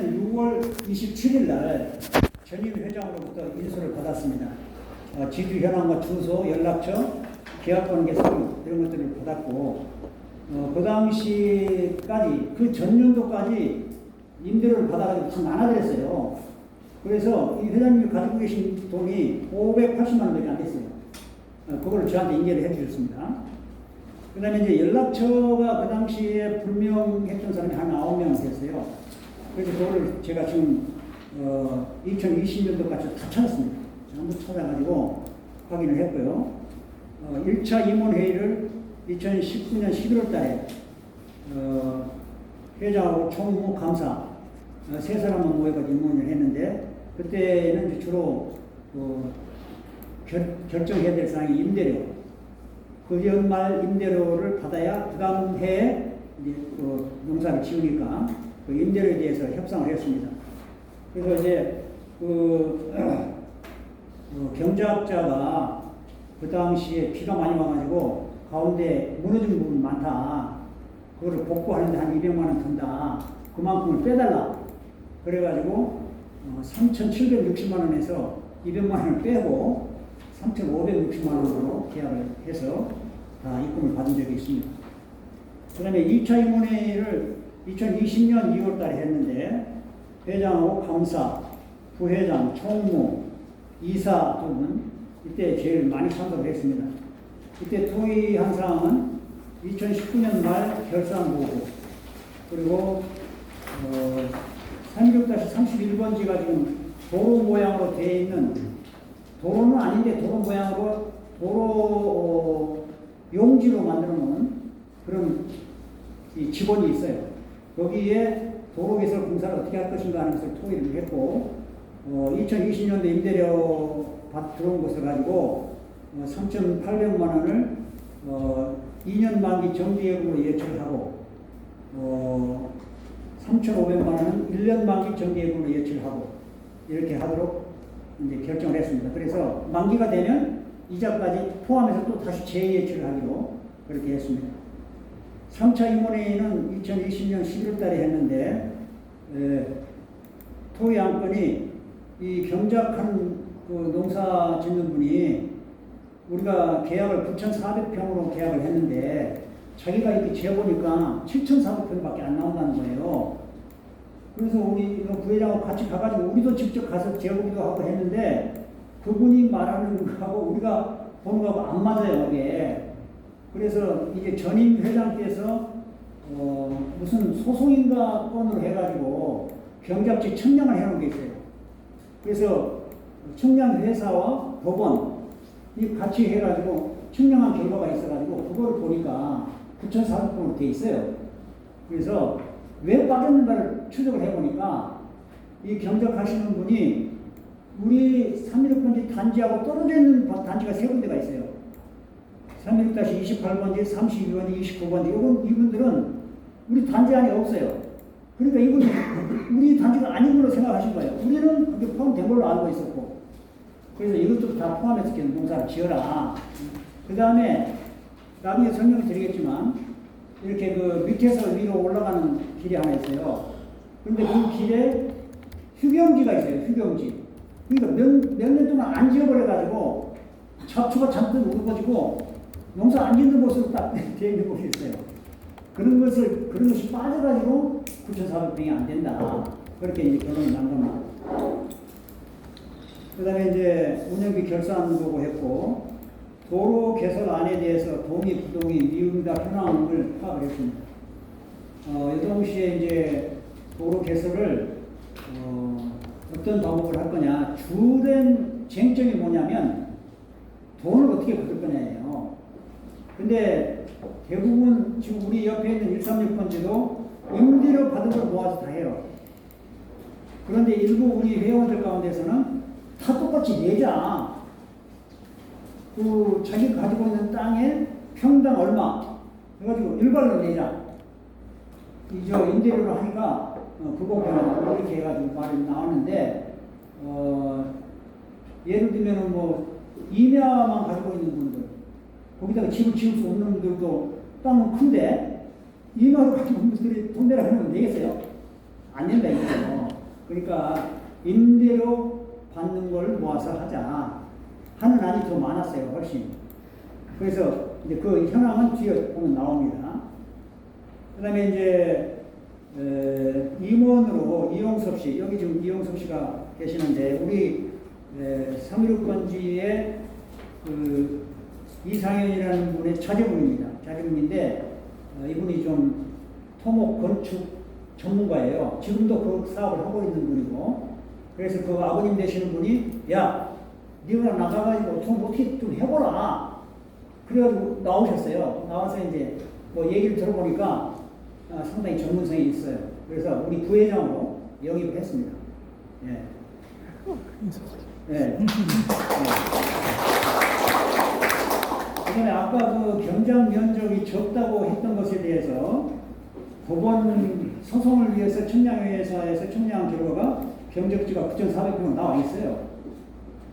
6월 27일 날 전임 회장으로부터 인수를 받았습니다. 지주 현황과 주소, 연락처, 계약권 개설 이런 것들을 받았고 그 당시까지 그 전년도까지 임대료를 받아가지고 참 많아졌어요. 그래서 이 회장님이 가지고 계신 돈이 580만 원밖에 안 됐어요. 그걸 저한테 인계를 해주셨습니다. 그 다음에 이제 연락처가 그 당시에 불명했던 사람이 한 9명 됐어요. 그래서 그거를 제가 지금 2020년도까지 다 찾았습니다. 전부 찾아가지고 확인을 했고요. 1차 임원회의를 2019년 11월 달에 회장하고 총무, 감사 세 사람만 모여가지고 임원을 했는데 그때는 이제 주로 결정해야 될 사항이 임대료. 그 연말 임대료를 받아야 그 다음 해에 이제 농사를 지으니까 그 임대료에 대해서 협상을 했습니다. 그래서 이제 경작자가 그 당시에 비가 많이 와가지고 가운데 무너진 부분 많다. 그거를 복구하는데 한 200만 원 든다. 그만큼을 빼달라. 그래가지고 3,760만 원에서 200만 원을 빼고 3,560만 원으로 계약을 해서 다 입금을 받은 적이 있습니다. 그 다음에 2차 임원회의를 2020년 2월 달에 했는데 회장하고 감사, 부회장, 총무, 이사 등은 이때 제일 많이 참석을 했습니다. 이때 토의한 사항은 2019년 말 결산보고 그리고 36-31번지가 지금 도로 모양으로 되어 있는 도로는 아닌데 도로 모양으로 도로 용지로 만들어 놓은 그런 이 직원이 있어요. 거기에 도로 개설 공사를 어떻게 할 것인가 하는 것을 토의를 했고 2020년도 임대료 들어온 것을 가지고 3,800만 원을 2년 만기 정기예금으로 예출하고 3,500만 원은 1년 만기 정기예금으로 예출하고 이렇게 하도록 이제 결정을 했습니다. 그래서 만기가 되면 이자까지 포함해서 또 다시 재예출을 하기로 그렇게 했습니다. 3차 임원회의는 2020년 11월 달에 했는데 토의 안건이 이 경작한 그 농사 짓는 분이 우리가 계약을 9,400평으로 계약을 했는데 자기가 이렇게 재보니까 7,400평밖에 안 나온다는 거예요. 그래서 우리 부회장하고 같이 가가지고 우리도 직접 가서 재보기도 하고 했는데 그분이 말하는 거하고 우리가 보는 거하고 안 맞아요, 이게. 그래서 이게 전임 회장께서 무슨 소송인가 건으로 해가지고 경작지 청량을 해놓은 게 있어요. 그래서 청량 회사와 법원이 같이 해가지고 청량한 결과가 있어가지고 그걸 보니까 9,400평으로 돼 있어요. 그래서 왜 빠졌는가를 추적을 해보니까 이 경작하시는 분이 우리 316번지 단지하고 떨어져 있는 단지가 세 군데가 있어요. 316-28번지, 32번지, 29번지 이분들은 우리 단지 안에 없어요. 그러니까 이분은 우리 단지가 아닌 걸로 생각하신 거예요. 우리는 그게 포함된 걸로 알고 있었고 그래서 이것도 다 포함해서 농사를 지어라. 그 다음에 나중에 설명을 드리겠지만 이렇게 그 밑에서 위로 올라가는 길이 하나 있어요. 그런데 그 길에 휴경지가 있어요. 휴경지. 그러니까 몇 년 동안 안 지어버려가지고 잡초가 잔뜩 우거지고 농사 안 짓는 곳으로 딱 되어 있는 곳이 있어요. 그런 것이 빠져가지고 9,400평이 안 된다. 그렇게 이제 결론이 난 겁니다. 그 다음에 이제 운영비 결산 보고 했고, 도로 개설안에 대해서 동의, 부동의, 미응답 현황을 파악을 했습니다. 이 동시에 이제 도로 개설을 어떤 방법을 할 거냐, 주된 쟁점이 뭐냐면 돈을 어떻게 받을 거냐예요. 근데 대부분 지금 우리 옆에 있는 136번지도 임대료 받은 걸 모아서 다 해요. 그런데 일부 우리 회원들 가운데서는 다 똑같이 내자. 그 자기가 가지고 있는 땅에 평당 얼마 해가지고 일괄로 내자. 이저 임대료를 하니까 그거 그냥 이렇게 해가지고 말이 나오는데 예를 들면은 뭐 임야만 가지고 있는 분들 거기다가 집을 지을 수 없는 분들도 땅은 큰데 임야를 가지고 있는 분들이 돈 내라 하면 되겠어요? 안 된다 이거죠. 그러니까 임대료 받는 걸 모아서 하자 하는 안이 더 많았어요, 훨씬. 그래서 이제 그 현황은 뒤에 보면 나옵니다. 그 다음에 이제 임원으로 이용섭 씨, 여기 지금 이용섭 씨가 계시는데, 우리 316번지의 그 이상현이라는 분의 자제분입니다. 자제분인데, 이분이 좀 토목 건축 전문가예요. 지금도 그 사업을 하고 있는 분이고, 그래서 그 아버님 되시는 분이, 야, 네가 나가가지고 좀 어떻게 좀 해보라. 그래가지고 나오셨어요. 나와서 이제 뭐 얘기를 들어보니까 상당히 전문성이 있어요. 그래서 우리 부회장으로 영입을 했습니다. 예. 예. 그다음에 아까 그 경장 면적이 적다고 했던 것에 대해서 법원 소송을 위해서 청량회사에서 청량 결과가 경적지가 9,400평 나와 있어요.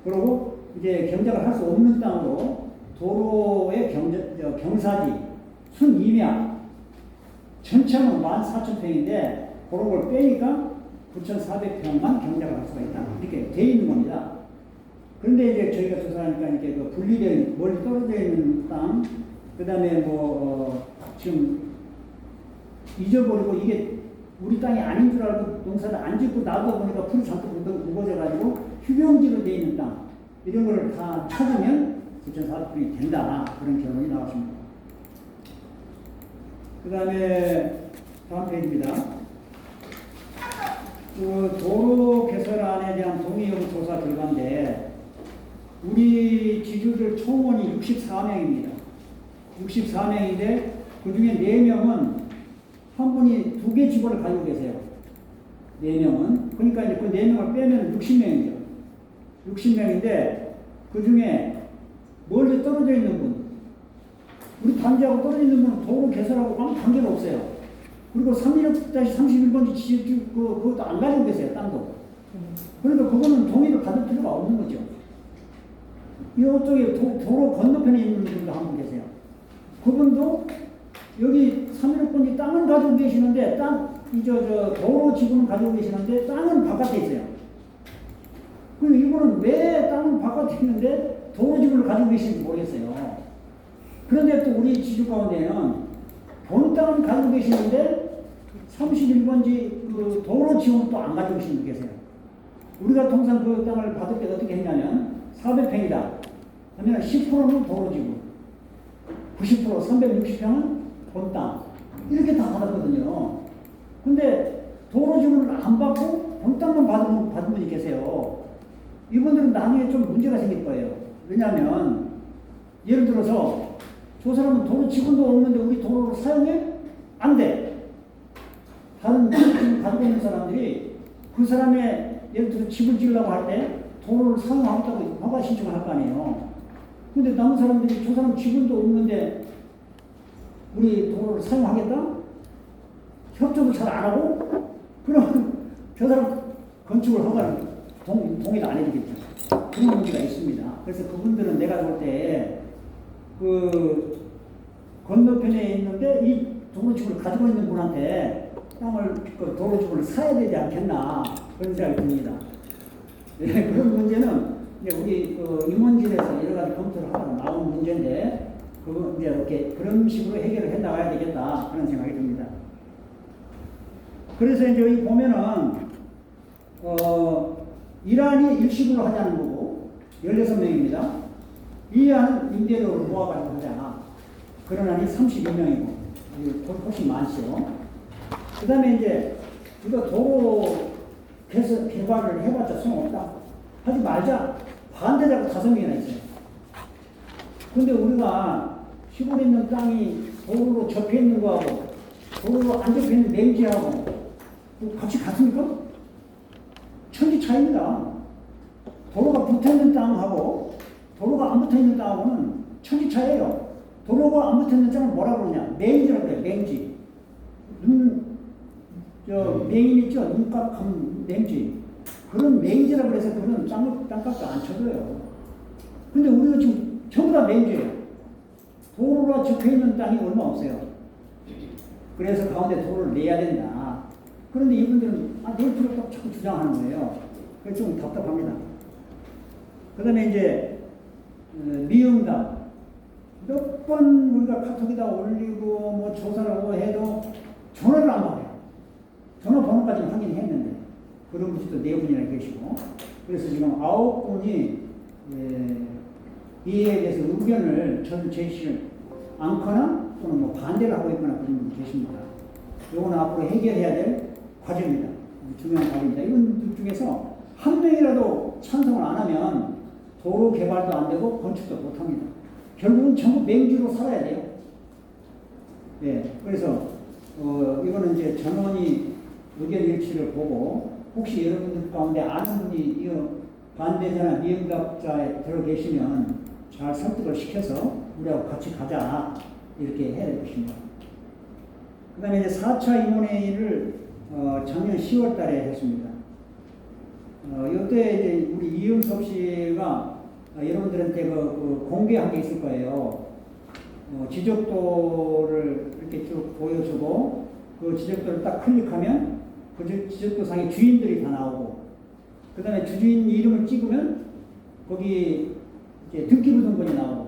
그리고 이제 경작을 할 수 없는 땅으로 도로의 경사지, 순임야 전체는 14,000평인데 그런 걸 빼니까 9,400평만 경작을 할 수가 있다. 이렇게 돼 있는 겁니다. 그런데 이제 저희가 조사하니까 이게 그 분리된 멀리 떨어져 있는 땅, 그 다음에 지금 잊어버리고 이게 우리 땅이 아닌 줄 알고 농사를 안 짓고 놔두다 보니까 풀이 잔뜩 묻어져가지고 휴경지로 돼 있는 땅, 이런 거를 다 찾으면 9,400평이 된다. 그런 결론이 나왔습니다. 그 다음에 다음 페이지입니다. 그 도로 개설안에 대한 동의 여부 조사 결과인데, 우리 지주들 총원이 64명입니다. 64명인데 그 중에 4명은 한 분이 2개 직원을 가지고 계세요. 4명은. 그러니까 이제 그 4명을 빼면 60명이죠. 60명인데 그 중에 멀리 떨어져 있는 분, 우리 단지하고 떨어져 있는 분은 도로 개설하고 아무 관계가 없어요. 그리고 316-31번지 지주 그것도 안 가지고 계세요, 땅도. 그러니까 그거는 동의를 받을 필요가 없는 거죠. 이쪽에 도로 건너편에 있는 분도 한 분 계세요. 그분도 여기 316번지 땅은 가지고 계시는데, 도로 지분은 가지고 계시는데, 땅은 바깥에 있어요. 그럼 이분은 왜 땅은 바깥에 있는데, 도로 지분을 가지고 계시는지 모르겠어요. 그런데 또 우리 지주 가운데는 본 땅은 가지고 계시는데 31번지 그 도로 지분은 또 안 가지고 계시는 분 계세요. 우리가 통상 그 땅을 받을 때 어떻게 했냐면 400평이다 하면 10%는 도로 지분, 90%, 360평은 본 땅, 이렇게 다 받았거든요. 근데 도로 지분을 안 받고 본 땅만 받은 분이 계세요. 이분들은 나중에 좀 문제가 생길 거예요. 왜냐하면 예를 들어서 저 사람은 도로 지분도 없는데 우리 도로를 사용해? 안 돼. 다른 지분 가지고 있는 사람들이 그 사람의 예를 들어서 집을 지으려고 할 때 도로를 사용하겠다고 허가 신청을 할 거 아니에요. 근데 남은 사람들이 저 사람 지분도 없는데 우리 도로를 사용하겠다? 협조도 잘 안 하고? 그럼 저 사람 건축을 허가를 동의를 안 해주겠죠. 그런 문제가 있습니다. 그래서 그분들은 내가 볼 때 그 건너편에 있는데 이 도로지구를 가지고 있는 분한테 땅을 그 도로지구를 사야 되지 않겠나, 그런 생각이 듭니다. 네, 그런 문제는 이제 우리 그 임원진에서 여러 가지 검토를 하다가 나온 문제인데, 그 이제 이렇게 그런 식으로 해결을 해 나가야 되겠다, 그런 생각이 듭니다. 그래서 이제 여기 보면은 일안이 일시불로 하자는 거고 16명입니다. 이 안은 임대료를 모아가지고 하자. 그런 안이 32명이고 훨씬 많죠. 그 다음에 이제 이거 도로 개발을 해봤자 소용없다, 하지 말자, 반대자가 5명이나 있어요. 근데 우리가 시골에 있는 땅이 도로로 접해 있는 거하고 도로로 안 접해 있는 맹지하고 같이 같습니까? 천지 차이입니다. 도로가 붙어 있는 땅하고 도로가 안 붙어 있는 땅하고는 천지 차이예요. 도로가 안 붙어 있는 땅을 뭐라 그러냐? 맹지라고 그래요. 맹지. 맹인 있죠? 눈값한 맹지. 그런 맹지라고 그래서 그런 땅값도 안 쳐줘요. 근데 우리가 지금 전부 다 맹지예요. 도로가 접해 있는 땅이 얼마 없어요. 그래서 가운데 도로를 내야 된다. 그런데 이분들은 넣을 필요 없다고 자꾸 주장하는 거예요. 그래서 좀 답답합니다. 그 다음에 이제 미응답. 몇 번 우리가 카톡에다 올리고 뭐 조사를 해도 전화를 안 받아요. 전화번호까지는 확인했는데 그런 분도 4분이나 계시고, 그래서 지금 9분이 이에 대해서 의견을 제시를 않거나 또는 뭐 반대를 하고 있거나 그런 분이 계십니다. 이거는 앞으로 해결해야 될 과제입니다. 중요한 과제입니다. 이분들 중에서 한 명이라도 찬성을 안 하면 도로 개발도 안 되고 건축도 못 합니다. 결국은 전부 맹주로 살아야 돼요. 네, 그래서 이거는 이제 전원이 의견 일치를 보고, 혹시 여러분들 가운데 아는 분이 이 반대자나 미응답자에 들어 계시면 잘 설득을 시켜서 우리하고 같이 가자, 이렇게 해야 될 것입니다. 그 다음에 이제 4차 임원회의를 작년 10월 달에 했습니다. 이때 이제 우리 이윤섭 씨가 여러분들한테 공개한 게 있을 거예요. 지적도를 이렇게 쭉 보여주고, 그 지적도를 딱 클릭하면 그 지적도상에 주인들이 다 나오고, 그 다음에 주주인 이름을 찍으면 거기 이제 등기부등본이 나오고,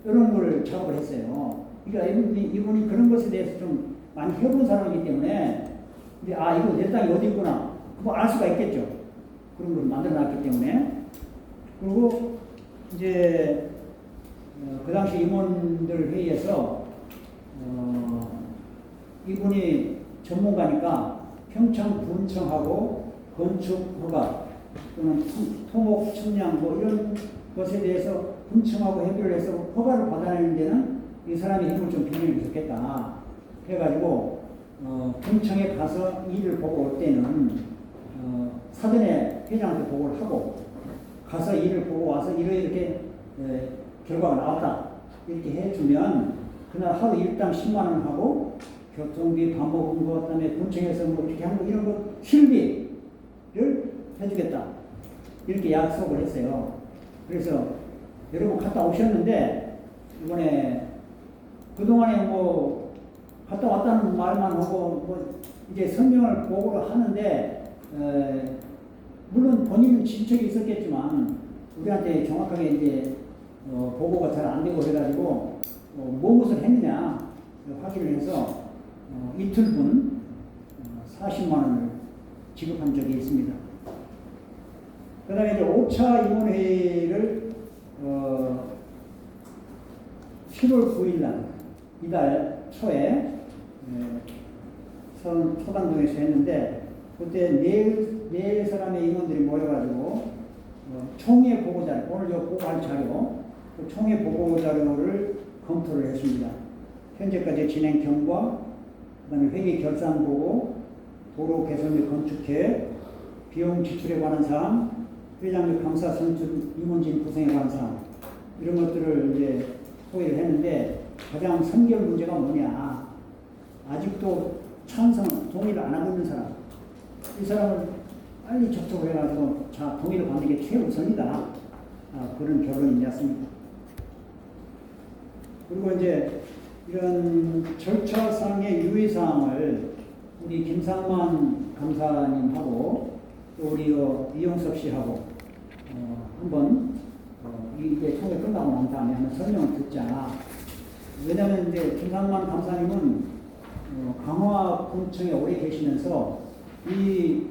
이런 걸 작업을 했어요. 그러니까 이분이 그런 것에 대해서 좀 많이 해본 사람이기 때문에, 이제 이거 내 땅이 어디구나, 그거 알 수가 있겠죠. 그런 걸 만들어 놨기 때문에. 그리고 이제 그 당시 임원들 회의에서 이분이 전문가니까 평창군청하고 건축 허가 또는 토목 측량 뭐 이런 것에 대해서 군청하고 협의를 해서 허가를 받아내는 데는 이 사람이 힘을 좀 빌리면 좋겠다 해가지고 군청에 가서 일을 보고 올 때는 사전에 회장한테 보고를 하고 가서 일을 보고 와서 이렇게 결과가 나왔다 이렇게 해주면 그날 하루 일당 10만 원 하고 교통비, 밥 먹은 거, 그다음에 군청에서 뭐 이렇게 하는 거 이런 거 실비를 해주겠다 이렇게 약속을 했어요. 그래서 여러분 갔다 오셨는데 이번에 그동안에 뭐 갔다 왔다는 말만 하고 뭐 이제 설명을 보고를 하는데 물론 본인은 진척이 있었겠지만 우리한테 정확하게 이제 보고가 잘 안 되고 그래가지고 무엇을 했느냐 확인을 해서 이틀분 40만 원을 지급한 적이 있습니다. 그 다음에 이제 5차 임원회의를 7월 9일 날 이달 초에 초당동에서 했는데 그때 네 사람의 임원들이 모여가지고 총회 보고자료, 오늘 저 보고할 자료, 그 총회 보고자료를 검토를 했습니다. 현재까지 진행 경과, 그다음에 회계 결산 보고, 도로 개선 및 건축 계획, 비용 지출에 관한 사항, 회장 및 감사 선출 임원진 구성에 관한 사항, 이런 것들을 이제 소개를 했는데 가장 선결 문제가 뭐냐? 아직도 찬성, 동의를 안 하고 있는 사람. 이 사람을 빨리 접촉을 해가지고 동의를 받는 게 최우선이다. 그런 결론이 났습니다. 그리고 이제 이런 절차상의 유의사항을 우리 김상만 감사님하고 또 우리 이용섭 씨하고 한번 이게 총회 끝나고 난 다음에 한번 설명을 듣자. 왜냐하면 이제 김상만 감사님은 강화군청에 오래 계시면서 이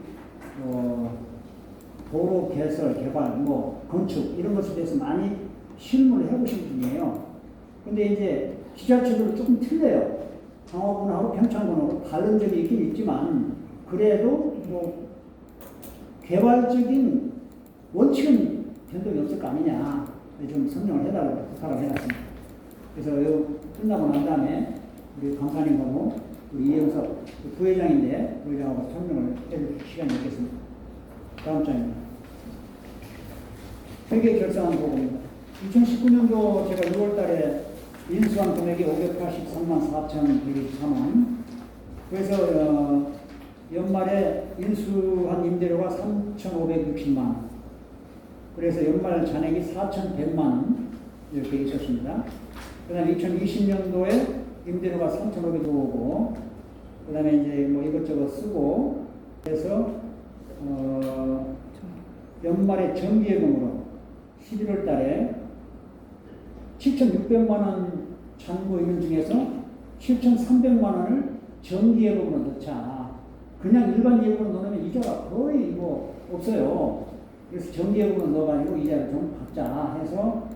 도로 개설, 개발, 뭐 건축 이런 것에 대해서 많이 실무를 해보신 분이에요. 근데 이제 지자체들은 조금 틀려요. 강화군하고 평창군하고 다른 점이 있긴 있지만 그래도 뭐 개발적인 원칙은 변동이 없을 거 아니냐 좀 설명을 해달라고 부탁을 해놨습니다. 그래서 이거 끝나고 난 다음에 우리 강사님하고 우리 이영석 부회장인데 부회장하고 설명을 해줄 시간이 있겠습니다. 다음 장입니다. 회계 결산안 보고입니다. 2019년도 제가 6월 달에 인수한 금액이 583만 4,123원. 그래서 연말에 인수한 임대료가 3,560만 원. 그래서 연말 잔액이 4,100만 원 이렇게 있었습니다. 그 다음에 2020년도에 임대료가 3,500원 오고, 그 다음에 이제 뭐 이것저것 쓰고, 그래서 연말에 정기예금으로 11월 달에 7,600만 원 잔고 있는 중에서 7,300만 원을 정기예금으로 넣자. 그냥 일반 예금으로 넣으면 이자가 거의 뭐 없어요. 그래서 정기예금으로 넣어가지고 이자를 좀 받자 해서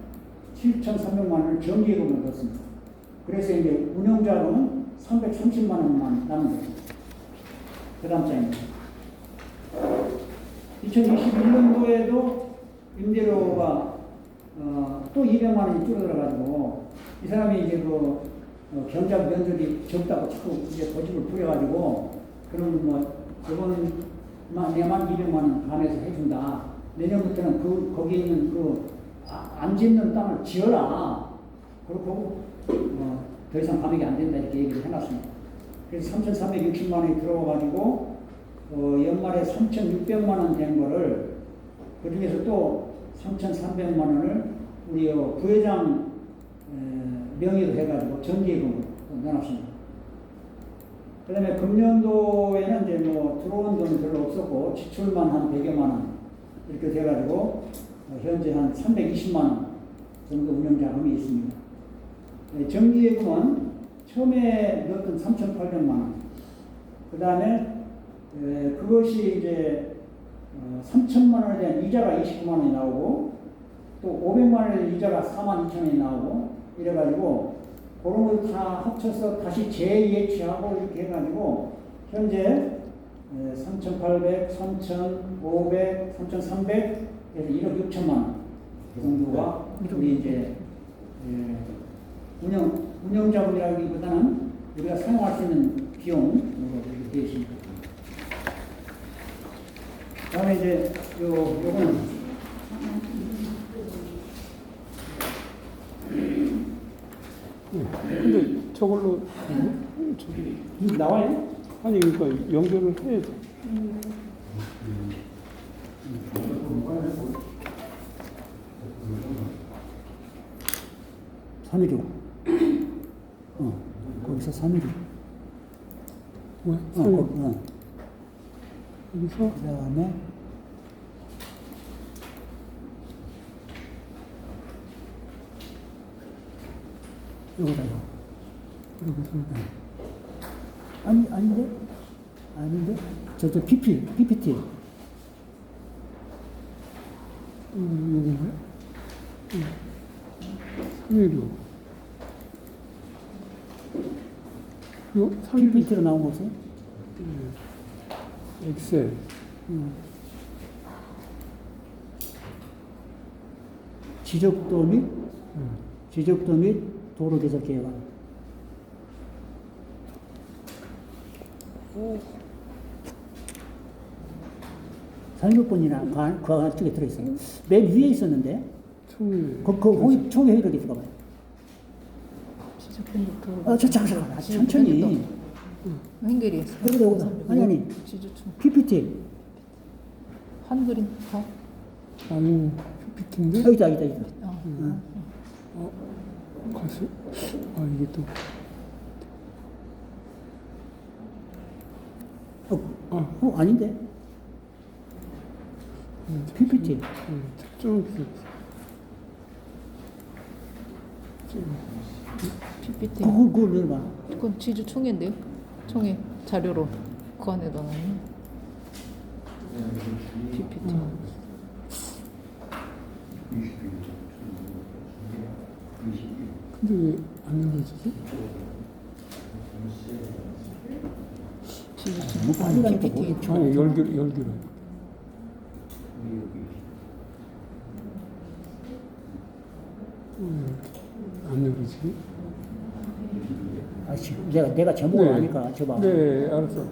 7,300만 원을 정기예금으로 넣었습니다. 그래서 이제 운영자금은 330만 원만 남은 거죠. 그 다음 장입니다. 2021년도에도 임대료가 또 200만 원이 줄어들어가지고 이 사람이 이제 경작 면적이 적다고 자꾸 이제 고집을 부려가지고 그럼 뭐 저번만 내만 200만 원 감해서 해준다. 내년부터는 거기 있는 안 짓는 땅을 지어라. 그렇고 더 이상 감액이 안 된다 이렇게 얘기를 해놨습니다. 그래서 3,360만 원이 들어와가지고 연말에 3,600만 원 된 거를 그 중에서 또 3,300만 원을 우리 부회장 명의로 해가지고 정기예금으로 넣어놨습니다. 그 다음에 금년도에는 이제 들어온 돈은 별로 없었고 지출만 한 100여만 원 이렇게 돼가지고 현재 한 320만 원 정도 운영자금이 있습니다. 정기예금은 처음에 넣었던 3,800만 원, 그 다음에 그것이 이제 3,000만 원에 대한 이자가 29만 원이 나오고 또 500만 원의 이자가 4만 2천 원이 나오고 이래가지고 그런 걸 다 합쳐서 다시 재예치하고 이렇게 해가지고 현재 3,800, 3,500, 3,300 그래서 1억 6천만 원 정도가 우리 이제 운영자금이라기보다는 우리가 사용할 수 있는 비용으로 이렇게 되어 있습니다. 다음에 이제 요거는 근데 저걸로 저기 나와요? 아니 그러니까 연결을 해야 돼. 삼일오. 거기서 3일이. 뭐야? 여기서 그 다음에 여기다 여기서 아닌데 저 PPT 여기인가요? 여기요. 요 PPT로 나온 거 없어요? 엑셀. 지적도 및 도로 개설 계획안. 상급분이나 그 안쪽에 들어있어요. 맨 위에 있었는데 총회. 총회 회의록에 들어가 봐요. 잠깐만 천천히. 한글이 여기다. 아니 지주충 PPT 한글인 가 아니 PPT인데. 여기다. 가수. 이게 또. 아닌데. PPT. 좀 PPT 그걸 내려봐. 그건 지주총회인데요. 총회 자료로 그 안에 넣어놨네. PPT 근데 왜 안 열어지지? 지주총 PPT 아니 열기로. 안 열리지? 내가 제목을 아니까 줘봐. 네, 알았어.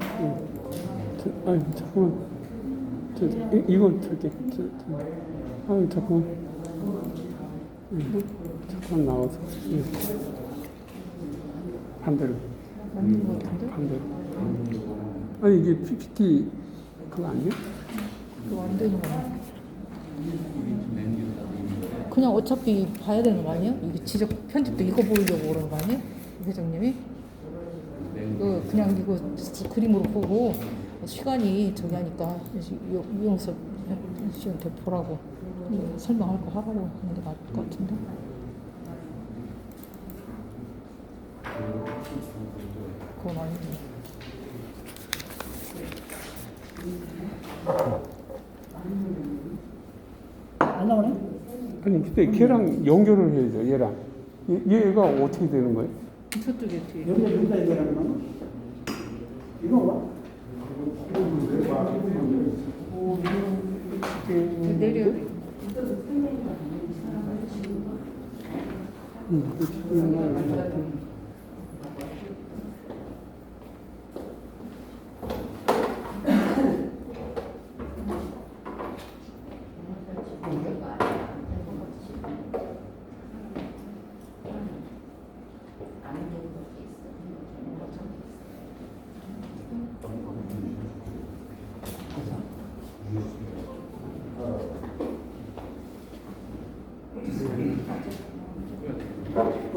아니 잠깐만. 이건 틀게. 아니 잠깐만. 잠깐 나와서. 반대로. 맞는 것 같은데? 반대로. 아니 이게 PPT 그거 아니야? 그거 안 되는 거 같아. 그냥 어차피 봐야 되는 거 아니야? 이게 지적 편집도 이거 보이려고 그러는 거 아니야? 회장님이? 그냥 이거 그림으로 보고 시간이 저기 하니까 이용서 지금 대표라고 설명할 거 하라고 하는 게 나을 것 같은데. 그건 아니네. 안 나오네? 아니 근데 걔랑 연결을 해야죠. 얘랑 얘가 어떻게 되는 거예요? 저쪽에 뒤에. 여기다 얘기하는 건 이건가? 내려.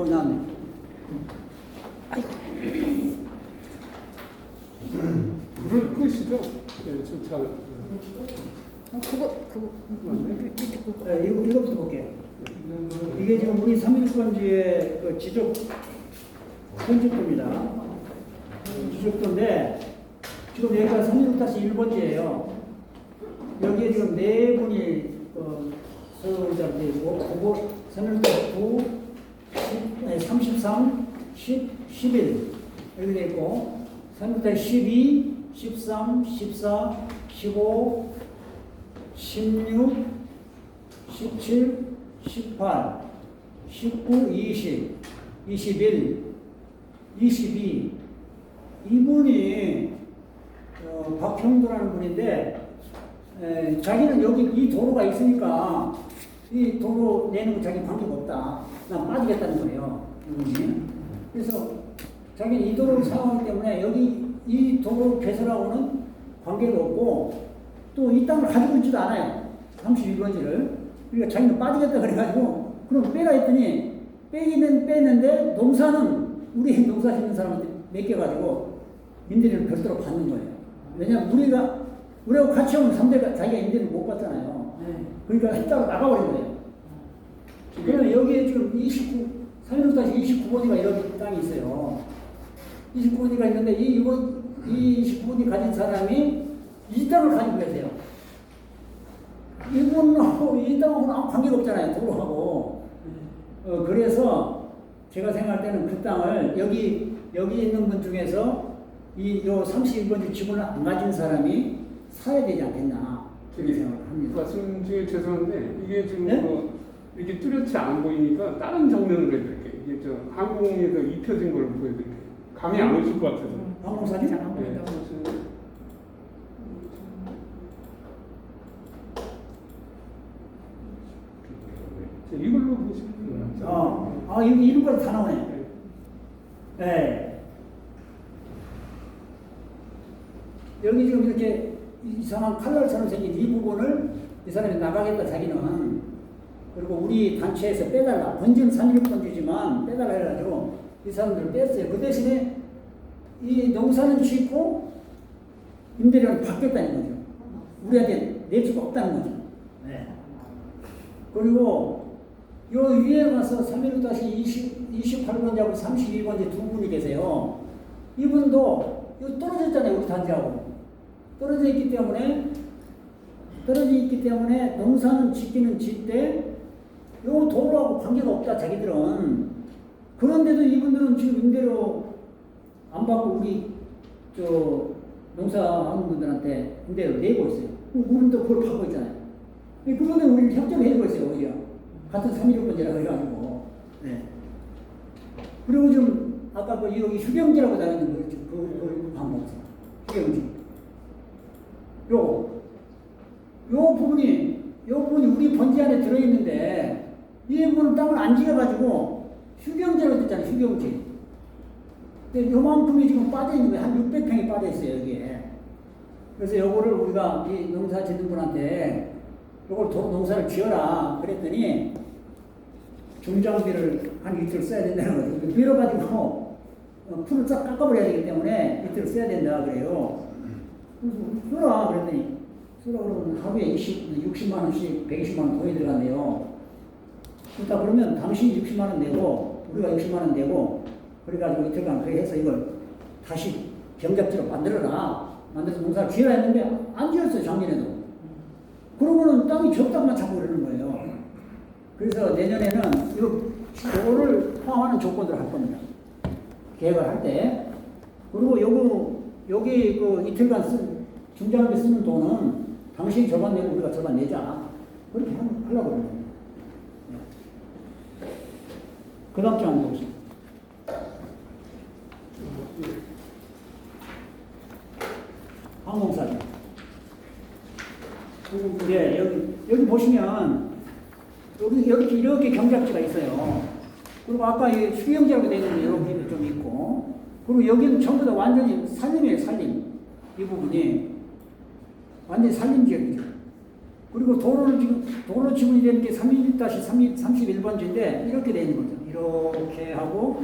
나왔네. 불을 끄시죠? 네, 잘. 그거 밑에 그거. 네, 이거부터 볼게요. 이게 지금 우리 3.1번지의 그 지적 편집도입니다. 지적도인데 지금 여기가 3.1-1번지예요. 여기에 지금 네 분이 서울자들이고 그거 3.1-9, 33, 10, 11 이렇게 돼 있고 3.1-12, 13, 14, 15, 16, 17, 18, 19, 20, 21, 22 이분이 박형도라는 분인데 자기는 여기 이 도로가 있으니까 이 도로 내는 거 자기 관계가 없다. 난 빠지겠다는 거예요. 이분이. 그래서 자기는 이 도로를 사용하기 때문에 여기 이 도로 개설하고는 관계가 없고 또 이 땅을 가지고 있지도 않아요. 32번지를. 그러니까 자기는 빠지겠다 그래가지고 그럼 빼라 했더니 빼기는 빼는데 농사는 우리 농사 짓는 사람한테 맡겨가지고 임대료를 별도로 받는 거예요. 왜냐면 우리하고 같이 오면 3대가 자기가 임대료를 못 받잖아요. 그러니까 따로 나가버린 거예요. 그러면 여기에 지금 3.1-29번지가 이런 땅이 있어요. 29번지가 있는데 이 29번지 가진 사람이 이 땅을 가지고 계세요. 이분하고 이 땅하고는 아무 관계가 없잖아요. 도로하고. 그래서 제가 생각할 때는 그 땅을 여기 있는 분 중에서 요 31번지 지분을 안 가진 사람이 사야 되지 않겠나. 그렇게 생각합니다. 말씀 중에 죄송한데 이게 지금 네? 이렇게 뚜렷이 안 보이니까 다른 정면으로 해드릴게요. 이게 항공에서 입혀진 걸 보여드릴게요. 감이 안 오실 것 같아서. 항공사진? 안 보인다고. 이걸로 보시면 여기 이름까지 다 나오네. 네. 여기 지금 이렇게 이상한 칼날처럼 생긴 이 부분을 이 사람이 나가겠다 자기는. 그리고 우리 단체에서 빼달라. 번지는 3.1번지지만 빼달라 해가지고 이 사람들을 뺐어요. 그 대신에 이 농사는 짓고 임대료는 받겠다는 거죠. 우리한테 낼 수가 없다는 거죠. 네. 그리고 요 위에 가서 3.1-28번지하고 32번지 두 분이 계세요. 이분도 요 떨어졌잖아요. 우리 단지하고. 떨어져 있기 때문에 농사는 짓기는 짓되 요 도로하고 관계가 없다 자기들은. 그런데도 이분들은 지금 임대료 안 받고 우리 농사하는 분들한테 임대료 내고 있어요. 우리도 그걸 받고 있잖아요. 그런데 우리는 협정해주고 있어요. 오히려 같은 3.1번지라고 해가지고. 네. 그리고 좀 아까 여기 휴경지라고 나있는 거 있죠. 그 방법 휴경지. 요 부분이 우리 번지 안에 들어있는데 이 부분은 땅을 안 지어가지고 휴경지라고 했잖아요. 휴경지. 근데 요만큼이 지금 빠져있는 거예요. 한 600평이 빠져있어요. 여기에. 그래서 요거를 우리가 이 농사 짓는 분한테 요걸 농사를 지어라 그랬더니 중장비를 한 이틀 써야 된다는 거죠. 밀어가지고 풀을 싹 깎아버려야 되기 때문에 이틀 써야 된다 그래요. 그래서 쓰라 그랬더니 쓰라 그러면 하루에 60만 원씩 120만 원 돈이 들어간대요. 그러니까 그러면 당신이 60만 원 내고 우리가 60만 원 내고 그래가지고 이틀간 그렇게 해서 이걸 다시 경작지로 만들어라. 만들어서 농사를 지어야 했는데 안 지었어요, 작년에도. 그러고는 땅이 적당만 자꾸 그러는 거예요. 그래서 내년에는 이거를 포함하는 조건들을 할 겁니다. 계획을 할 때. 그리고 여기 그 이틀간 중장비 쓰는 돈은 당신이 절반 내고 우리가 절반 내자. 그렇게 하려고 그러는 거예요. 그 다음 장 한번 보시죠. 항공사죠. 예, 여기 보시면 이렇게 경작지가 있어요. 그리고 아까 이 수경지라고 되어 있는 이렇게 좀 있고, 그리고 여기는 전부 다 완전히 산림이에요, 산림. 이 부분이 완전히 산림지역이죠. 그리고 도로 지분이 되는 게 31번지인데 이렇게 되어 있는 거죠. 이렇게 하고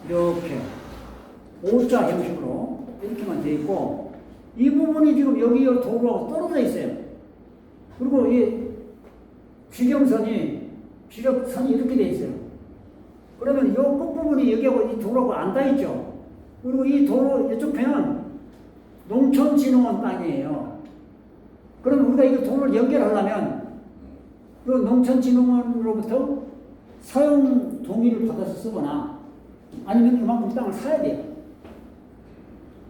이렇게 O자 형식으로 이렇게만 되어 있고, 이 부분이 지금 여기 도로하고 떨어져 있어요. 그리고 이 지경선이 이렇게 되어 있어요. 그러면 이 끝부분이 여기하고 이 도로하고 안 닿아있죠. 그리고 이 도로 이쪽 편은 농촌진흥원 땅이에요. 그럼 우리가 이 도로를 연결하려면 그 농촌진흥원으로부터 사용 동의를 받아서 쓰거나 아니면 그만큼 땅을 사야 돼요.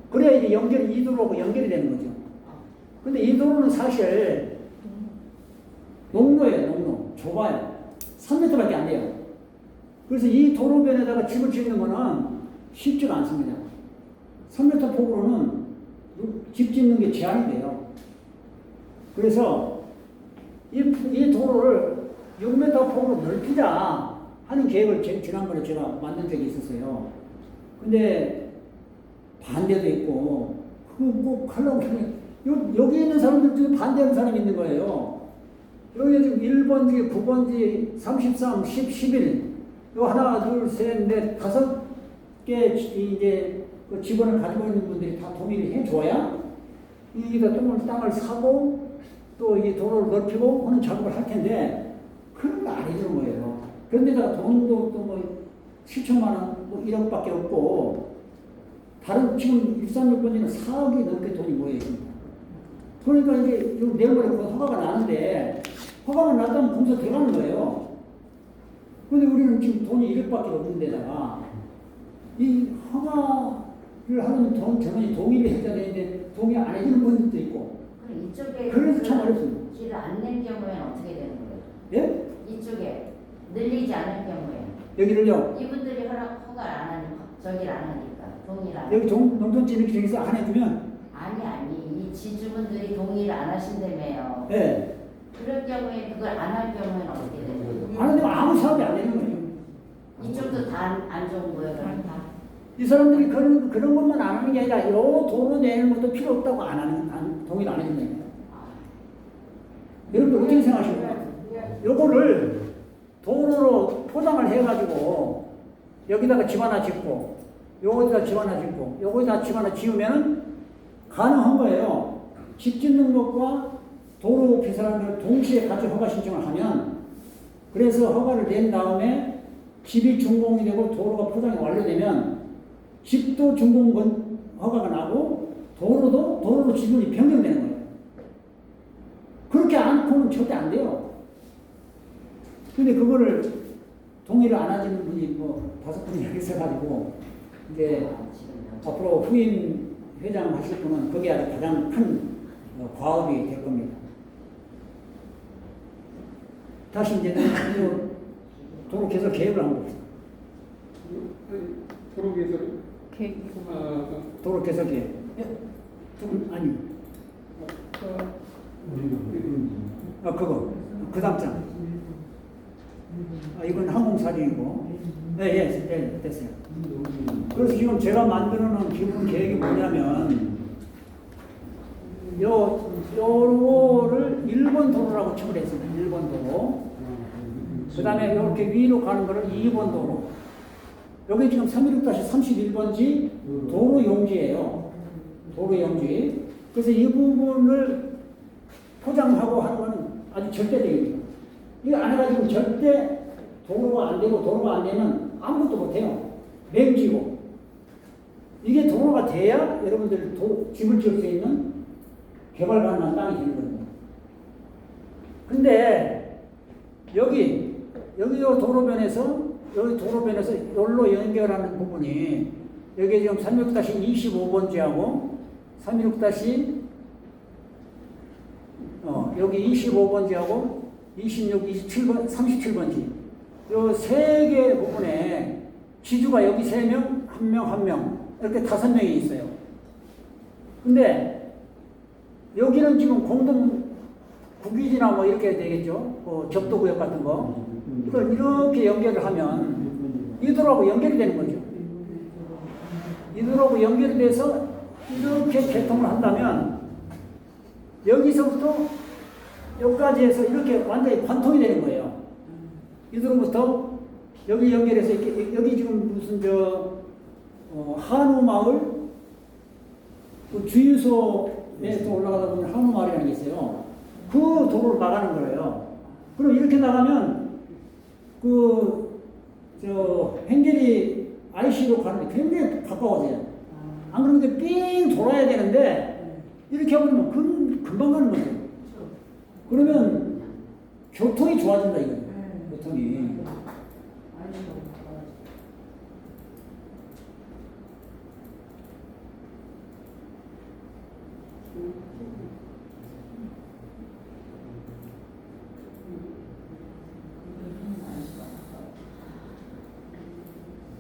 그래야 이제 이 도로하고 연결이 되는 거죠. 근데 이 도로는 사실 농로예요, 농로. 좁아요. 3m밖에 안 돼요. 그래서 이 도로변에다가 집을 짓는 거는 쉽지가 않습니다. 3m 폭으로는 집 짓는 게 제한이 돼요. 그래서 이 도로를 6m 폭으로 넓히자 하는 계획을 지난번에 제가 만든 적이 있었어요. 근데 반대도 있고, 그거 꼭 하려고 하면, 여기 있는 사람들 중에 반대하는 사람이 있는 거예요. 여기 지금 1번지, 9번지, 33, 10, 11, 요 하나, 둘, 셋, 넷, 5개 이제 그 직원을 가지고 있는 분들이 다 동의를 해줘야 여기다 땅을 사고 또 이 도로를 넓히고 하는 작업을 할 텐데, 그런 거 안 해주는 거예요. 그런데다가 돈도 또 뭐 7천만 원, 뭐 1억밖에 없고, 다른 지금 136번지는 4억이 넘게 돈이 모여 있습니다. 그러니까 이게 내일 모레 허가가 나는데, 허가가 났다면 공사 들어가는 거예요. 그런데 우리는 지금 돈이 1억밖에 없는 데다가, 이 허가를 하는 전원이 동의를 해줘야 되는데, 동의 안 해주는 분들도 있고, 그럼 이쪽에 그래서 참 어렵습니다. 길을 안 낸 경우에는 어떻게 되는 거예요? 예? 이쪽에 늘리지 않을 경우에 여기를요, 이분들이 허가를 안 하니까 저기를 안 하니까 동의를 안 여기 농촌진흥청에서 안 해주면, 아니 이 지주분들이 동의를 안 하신다며요. 예. 그럴 경우에 그걸 안 할 경우에는 어떻게 되는 거예요? 안 하면 아무 사업이 안 되는 거예요. 이쪽도 다 안 좋은 거예요. 그럼 다. 이 사람들이 그런 것만 안 하는 게 아니라, 요 도로 내는 것도 필요 없다고 동의를 안 해준다니까. 여러분들 어떻게 생각하십니까? 요거를 도로로 포장을 해가지고, 여기다가 집 하나 짓고, 요거에다 집 하나 짓고, 요거에다 집 하나 지으면 가능한 거예요. 집 짓는 것과 도로 개설을 동시에 같이 허가 신청을 하면, 그래서 허가를 낸 다음에 집이 준공이 되고 도로가 포장이 완료되면 집도 준공 허가가 나고 도로로 지분이 변경되는 거예요. 그렇게 않고는 절대 안 돼요. 근데 그거를 동의를 안 하시는 분이 뭐 5분이 여기 있어가지고, 이제 앞으로 후임 회장 하실 분은 그게 아주 가장 큰 과업이 될 겁니다. 다시 이제 도로 개설 계획을 한번 봅시다. 도로 개설. 도로 개설 계획. 아니. 그거. 그 다음 장. 이건 항공사진이고. 예, 됐어요. 그래서 지금 제가 만들어 놓은 기본 계획이 뭐냐면, 요거를 1번 도로라고 첨을 했습니다. 1번 도로. 그 다음에 이렇게 위로 가는 거를 2번 도로. 여기 지금 316-31번지 도로 용지예요. 도로 용지. 그래서 이 부분을 포장하고 하는 것은 아주 절대적입니다. 이거 안 해가지고 절대 도로가 안 되고 도로가 안 되면 아무것도 못해요. 맹지고. 이게 도로가 돼야 여러분들 집을 지을 수 있는 개발 가능한 땅이 되는 겁니다. 근데 여기 도로변에서 여기로 연결하는 부분이 여기 지금 36-25번지하고 36- 여기 25번지하고 26, 27번, 37번지 요 세 개 부분에 지주가 여기 3명, 1명 이렇게 5명이 있어요. 근데 여기는 지금 공동 국유지나 뭐 이렇게 되겠죠. 접도구역 같은 거. 이걸 이렇게 연결을 하면 이 도로하고 연결이 되는 거죠. 이 도로하고 연결이 돼서 이렇게 개통을 한다면 여기서부터 여기까지 해서 이렇게 완전히 관통이 되는 거예요. 이 도로부터 여기 연결해서 이렇게 여기 지금 무슨 한우마을 그 주유소에서 올라가다 보면 한우마을이라는 게 있어요. 그 도로를 나가는 거예요. 그럼 이렇게 나가면 행길이 IC로 가는데 굉장히 가까워져요. 안 그러면 삥 돌아야 되는데 이렇게 해버리면 금방 가는 거죠. 그러면 교통이 좋아진다 이거예요. 교통이.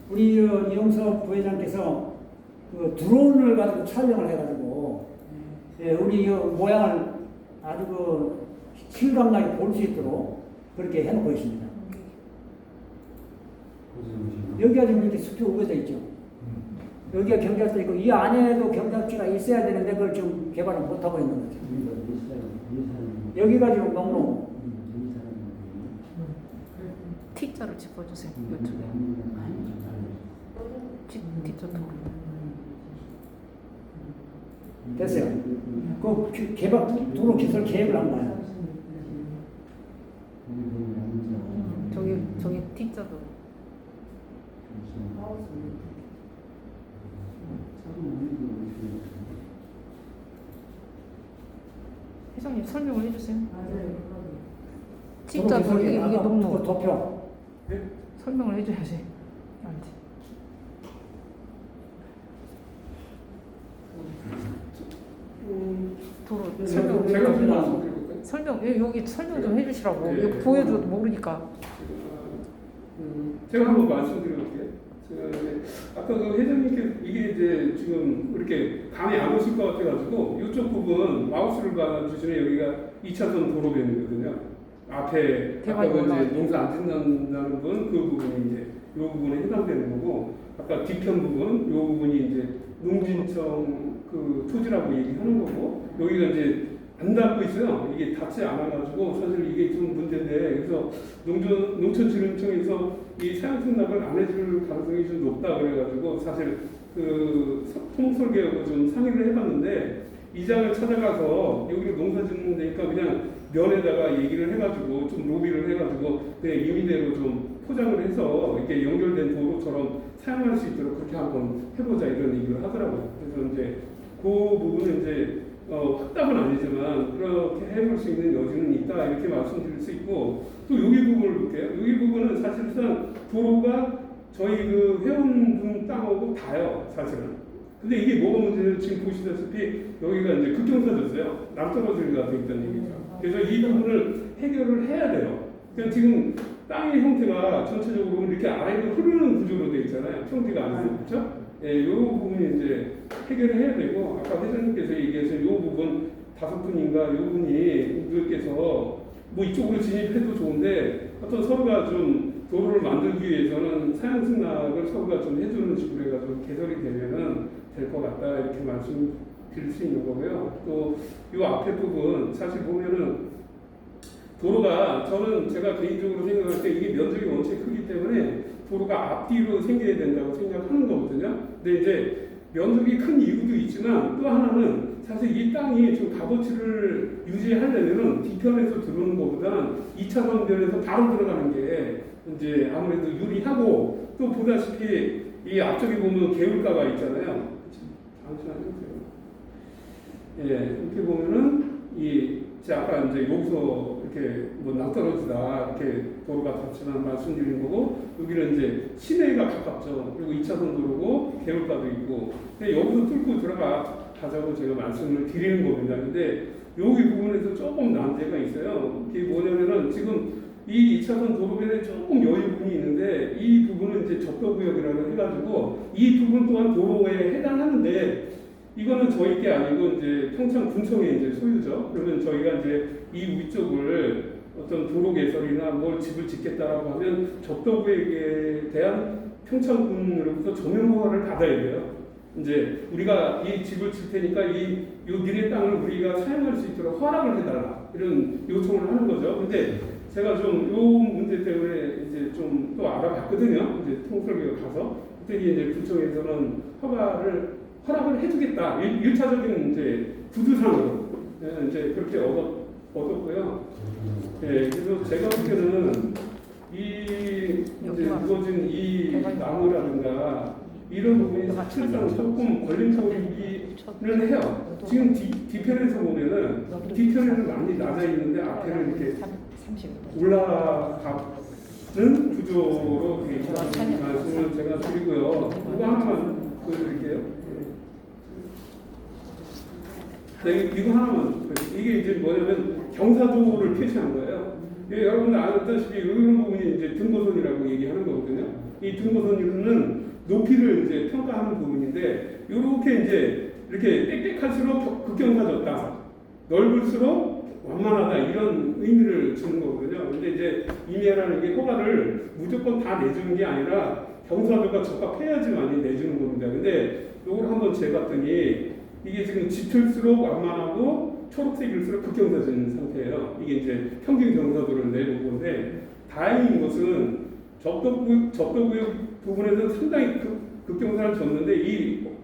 우리 이용섭 부회장께서 그 드론을 가지고 촬영을 해가지고 우리 모양을 아주 실감나게 볼 수 있도록 그렇게 해놓고 있습니다. 여기가 지금 이렇게 숲이 우거져 있죠. 여기가 경작도 있고 이 안에도 경작지가 있어야 되는데 그걸 지금 개발을 못하고 있는 거죠. 여기가 지금 농로. T자를 짚어주세요. 이쪽에. T자 도로. 됐어요. 그 개발 도로 개설 계획을 안 봐요. 저기 T자 도로. 회장님 설명을 해주세요. T자 도로 이게 농로. 도표. 설명을 해줘야지. 알지. 도로 설명. 제가 좀 말씀드릴까요? 설명 여기 설명 좀 해주시라고. 이거 보여줘도 모르니까. 제가 한번 말씀드려볼게요. 아까 그 회장님께서 이게 이제 지금 이렇게 감이 안 오실 것 같아가지고 이쪽 부분 마우스를 봐주시면 여기가 2차선 도로변이거든요. 앞에 아까 그 이제 농사 안 짓는다는 분 그 부분이 이제 이 부분에 해당되는 거고 아까 뒤편 부분 이 부분이 이제 농진청 그 토지라고 얘기하는 거고 여기가 이제 안 닿고 있어요. 이게 닿지 않아가지고 사실 이게 좀 문제인데 그래서 농촌진흥청에서 이 사양승낙을 안 해줄 가능성이 좀 높다 그래가지고 사실 그 통설계하고 좀 상의를 해봤는데 이장을 찾아가서 여기를 농사 짓는 데니까 그냥 면에다가 얘기를 해가지고 좀 로비를 해가지고 그냥 임의대로 좀 포장을 해서 이렇게 연결된 도로처럼 사용할 수 있도록 그렇게 한번 해보자 이런 얘기를 하더라고요. 그래서 이제 그 부분은 이제 확답은 아니지만 그렇게 해볼 수 있는 여지는 있다 이렇게 말씀드릴 수 있고 또 여기 부분을 볼게요. 여기 부분은 사실상 도로가 저희 그 회원분 땅하고 다요 사실은. 근데 이게 뭐가 문제냐면 지금 보시다시피 여기가 이제 급경사졌어요. 남떨어지가 돼 있다는 얘기죠. 그래서 이 부분을 해결을 해야 돼요. 그러니까 지금 땅의 형태가 전체적으로 이렇게 아래로 흐르는 구조로 돼 있잖아요. 평지가 아니고 그렇죠? 예, 이 부분이 이제 해결을 해야 되고 아까 회장님께서 얘기하신 이 부분 5분인가 이 분께서 뭐 이쪽으로 진입해도 좋은데 어떤 서로가 좀 도로를 만들기 위해서는 사양승낙을 서로가 좀 해주는 식으로 해가지고 개설이 되면은 될 것 같다 이렇게 말씀드릴 수 있는 거고요. 또 이 앞에 부분 사실 보면은 도로가 저는 제가 개인적으로 생각할 때 이게 면적이 원체 크기 때문에 도로가 앞뒤로 생겨야 된다고 생각하는 거거든요. 근데 이제 면적이 큰 이유도 있지만 또 하나는 사실 이 땅이 좀 값어치를 유지하려면 뒤편에서 들어오는 것보다는 2차선 변에서 바로 들어가는 게 이제 아무래도 유리하고 또 보다시피 이 앞쪽에 보면 개울가가 있잖아요. 잠시만요. 예, 이렇게 보면은 아까 이제 여기서 이렇게 뭐 낭떠러지다 이렇게 도로가 닿지만 말씀드리는 거고 여기는 이제 시내가 가깝죠. 그리고 2차선 도로고 개울가도 있고 근데 여기서 뚫고 들어가자고 제가 말씀을 드리는 겁니다. 근데 여기 부분에서 조금 난제가 있어요. 그게 뭐냐면은 지금 이 2차선 도로변에 조금 여유 부분이 있는데 이 부분은 이제 적도구역이라고 해가지고 이 부분 또한 도로에 해당하는데 이거는 저희 게 아니고 이제 평창군청의 이제 소유죠. 그러면 저희가 이제 이 위쪽을 어떤 도로 개설이나 뭘 집을 짓겠다라고 하면 적도구역에 대한 평창군으로부터 전면 허가를 받아야 돼요. 이제 우리가 이 집을 질 테니까 요 니네 땅을 우리가 사용할 수 있도록 허락을 해달라 이런 요청을 하는 거죠. 근데 제가 좀 요 문제 때문에 이제 좀 또 알아봤거든요. 이제 통설계가 가서 그랬더니 이제 군청에서는 허락을 해주겠다. 1차적인 이제 구두상으로 이제 그렇게 얻었고요. 예, 그래서 제가 볼 때는 이제 무거진 이 나무라든가 이런 부분이 사실상 조금 걸림돌이기는 해요. 지금 뒤편에서 보면은 뒤편에는 많이 낮아 있는데 앞에는 이렇게 올라가는 구조로 되어 있다는 말씀을 제가 드리고요. 이거 하나만 보여드릴게요. 네, 이거 하나만 이게 이제 뭐냐면 경사도를 표시한 거예요. 여러분들 아시다시피 이런 부분이 이제 등고선이라고 얘기하는 거거든요. 이 등고선은 높이를 이제 평가하는 부분인데 이렇게 이제 이렇게 빽빽할수록 극경사졌다, 넓을수록 완만하다 이런 의미를 주는 거거든요. 근데 이제 임야라는 게 허가를 무조건 다 내주는 게 아니라 경사도가 적합해야지만 내주는 겁니다. 근데 이걸 한번 재봤더니 이게 지금 짙을수록 완만하고 초록색일수록 극경사진 상태예요. 이게 이제 평균 경사도를 내본 건데 다행인 것은 적도구역 부분에서 상당히 극경사를 줬는데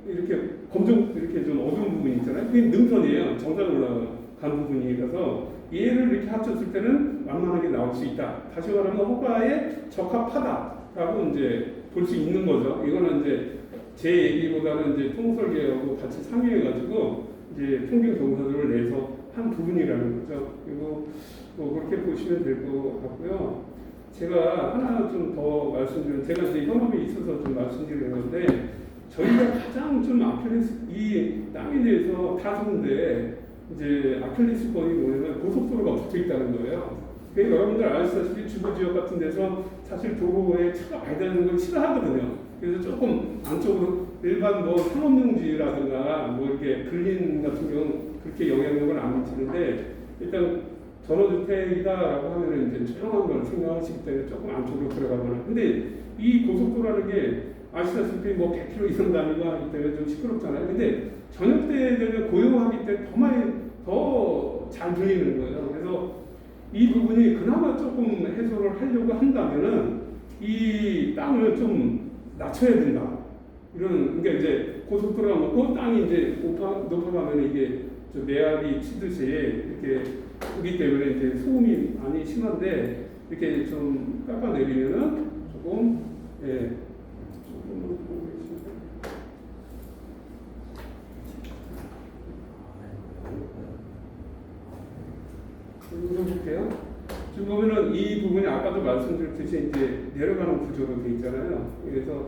이렇게 검정 이렇게 좀 어두운 부분이 있잖아요. 그게 능선이에요. 정상 올라간 부분이라서 얘를 이렇게 합쳤을 때는 완만하게 나올 수 있다. 다시 말하면 허가에 적합하다라고 이제 볼 수 있는 거죠. 이거는 이제 제 얘기보다는 이제 통설계하고 같이 상의해가지고 이제 평균 경사도를 내서 한 부분이라는 거죠. 그리고 뭐 그렇게 보시면 될 것 같고요. 제가 하나 좀 더 말씀드리면 제가 이제 현업에 있어서 좀 말씀드리는 건데 저희가 가장 좀 이 땅에 대해서 다 좋은데 이제 아킬레스건이 뭐냐면 고속도로가 붙어 있다는 거예요. 그러니까 여러분들 아시다시피 주거지역 같은 데서 사실 도로에 차가 많이 다니는 걸 싫어하거든요. 그래서 조금 안쪽으로 일반 뭐 상업용지라든가 뭐 이렇게 근린 같은 경우는 그렇게 영향력을 안 미치는데 일단 전원주택이다라고 하면은 이제 조용한 걸 생각하시기 때문에 조금 안쪽으로 들어가거나. 근데 이 고속도로라는 게 아시다시피 뭐 100km 이상 다니고 하기 때문에 좀 시끄럽잖아요. 근데 저녁 때 되면 고요하기 때문에 더 잘 들리는 거예요. 그래서 이 부분이 그나마 조금 해소를 하려고 한다면은 이 땅을 좀 낮춰야 된다. 그러니까 이제 고속도로가 먹고 땅이 이제 높아가면 이게 좀 메아리 치듯이 이렇게 그기 때문에 이제 소음이 많이 심한데 이렇게 좀 깎아내리면은 조금 볼게요. 지금 보면은 이 부분이 아까도 말씀드렸듯이 이제 내려가는 구조로 되어 있잖아요. 그래서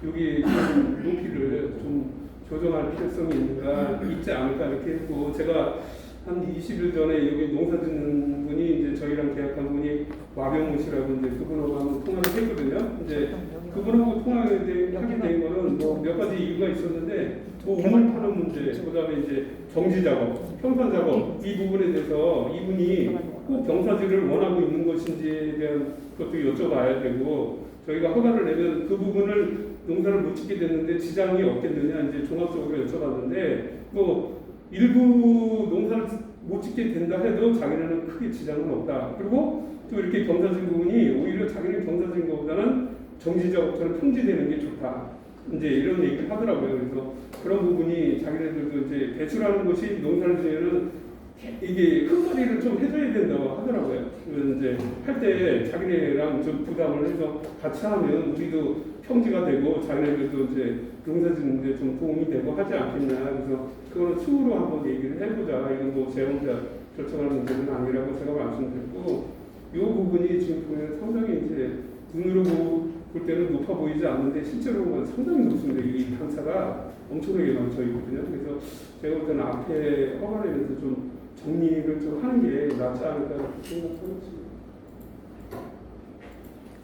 여기 좀 높이를 좀 조정할 필요성이 있지 않을까 이렇게 했고 제가 한 20일 전에 여기 농사 짓는 분이 이제 저희랑 계약한 분이 와병우 씨라고 이제 그분하고 한번 통화를 했거든요. 이제 그분하고 통화하게 된 거는 뭐 몇 가지 이유가 있었는데 뭐 우물 파는 문제, 그다음에 이제 정지 작업, 평산 작업 이 부분에 대해서 이분이 꼭 경사지를 원하고 있는 것인지에 대한 것도 여쭤봐야 되고 저희가 허가를 내면 그 부분을 농사를 못 짓게 됐는데 지장이 없겠느냐 이제 종합적으로 여쭤봤는데 뭐 일부 농사를 못 짓게 된다 해도 자기네는 크게 지장은 없다. 그리고 또 이렇게 경사진 부분이 오히려 자기는 경사진 것보다는 정지 작업처럼 평지되는 게 좋다. 이제 이런 얘기를 하더라고요. 그래서 그런 부분이 자기네들도 이제 배출하는 곳이 농사를 지면은 이게 흙벌이를 좀 해줘야 된다고 하더라고요. 그래서 이제 할 때 자기네랑 좀 부담을 해서 같이 하면 우리도 평지가 되고 자기네들도 이제 농사 짓는데 좀 도움이 되고 하지 않겠냐. 그래서 그거는 추후로 한번 얘기를 해보자. 이건 뭐 제 혼자 결정할 문제는 아니라고 제가 말씀드렸고, 이 부분이 지금 보면 상당히 이제 눈으로 볼 때는 높아 보이지 않는데 실제로는 상당히 높습니다. 이 단차가 엄청나게 많죠 있거든요. 그래서 제가 볼 때는 앞에 허가를 위해서 좀 정리를 좀 하는 게 낫지 않을까 생각합니다.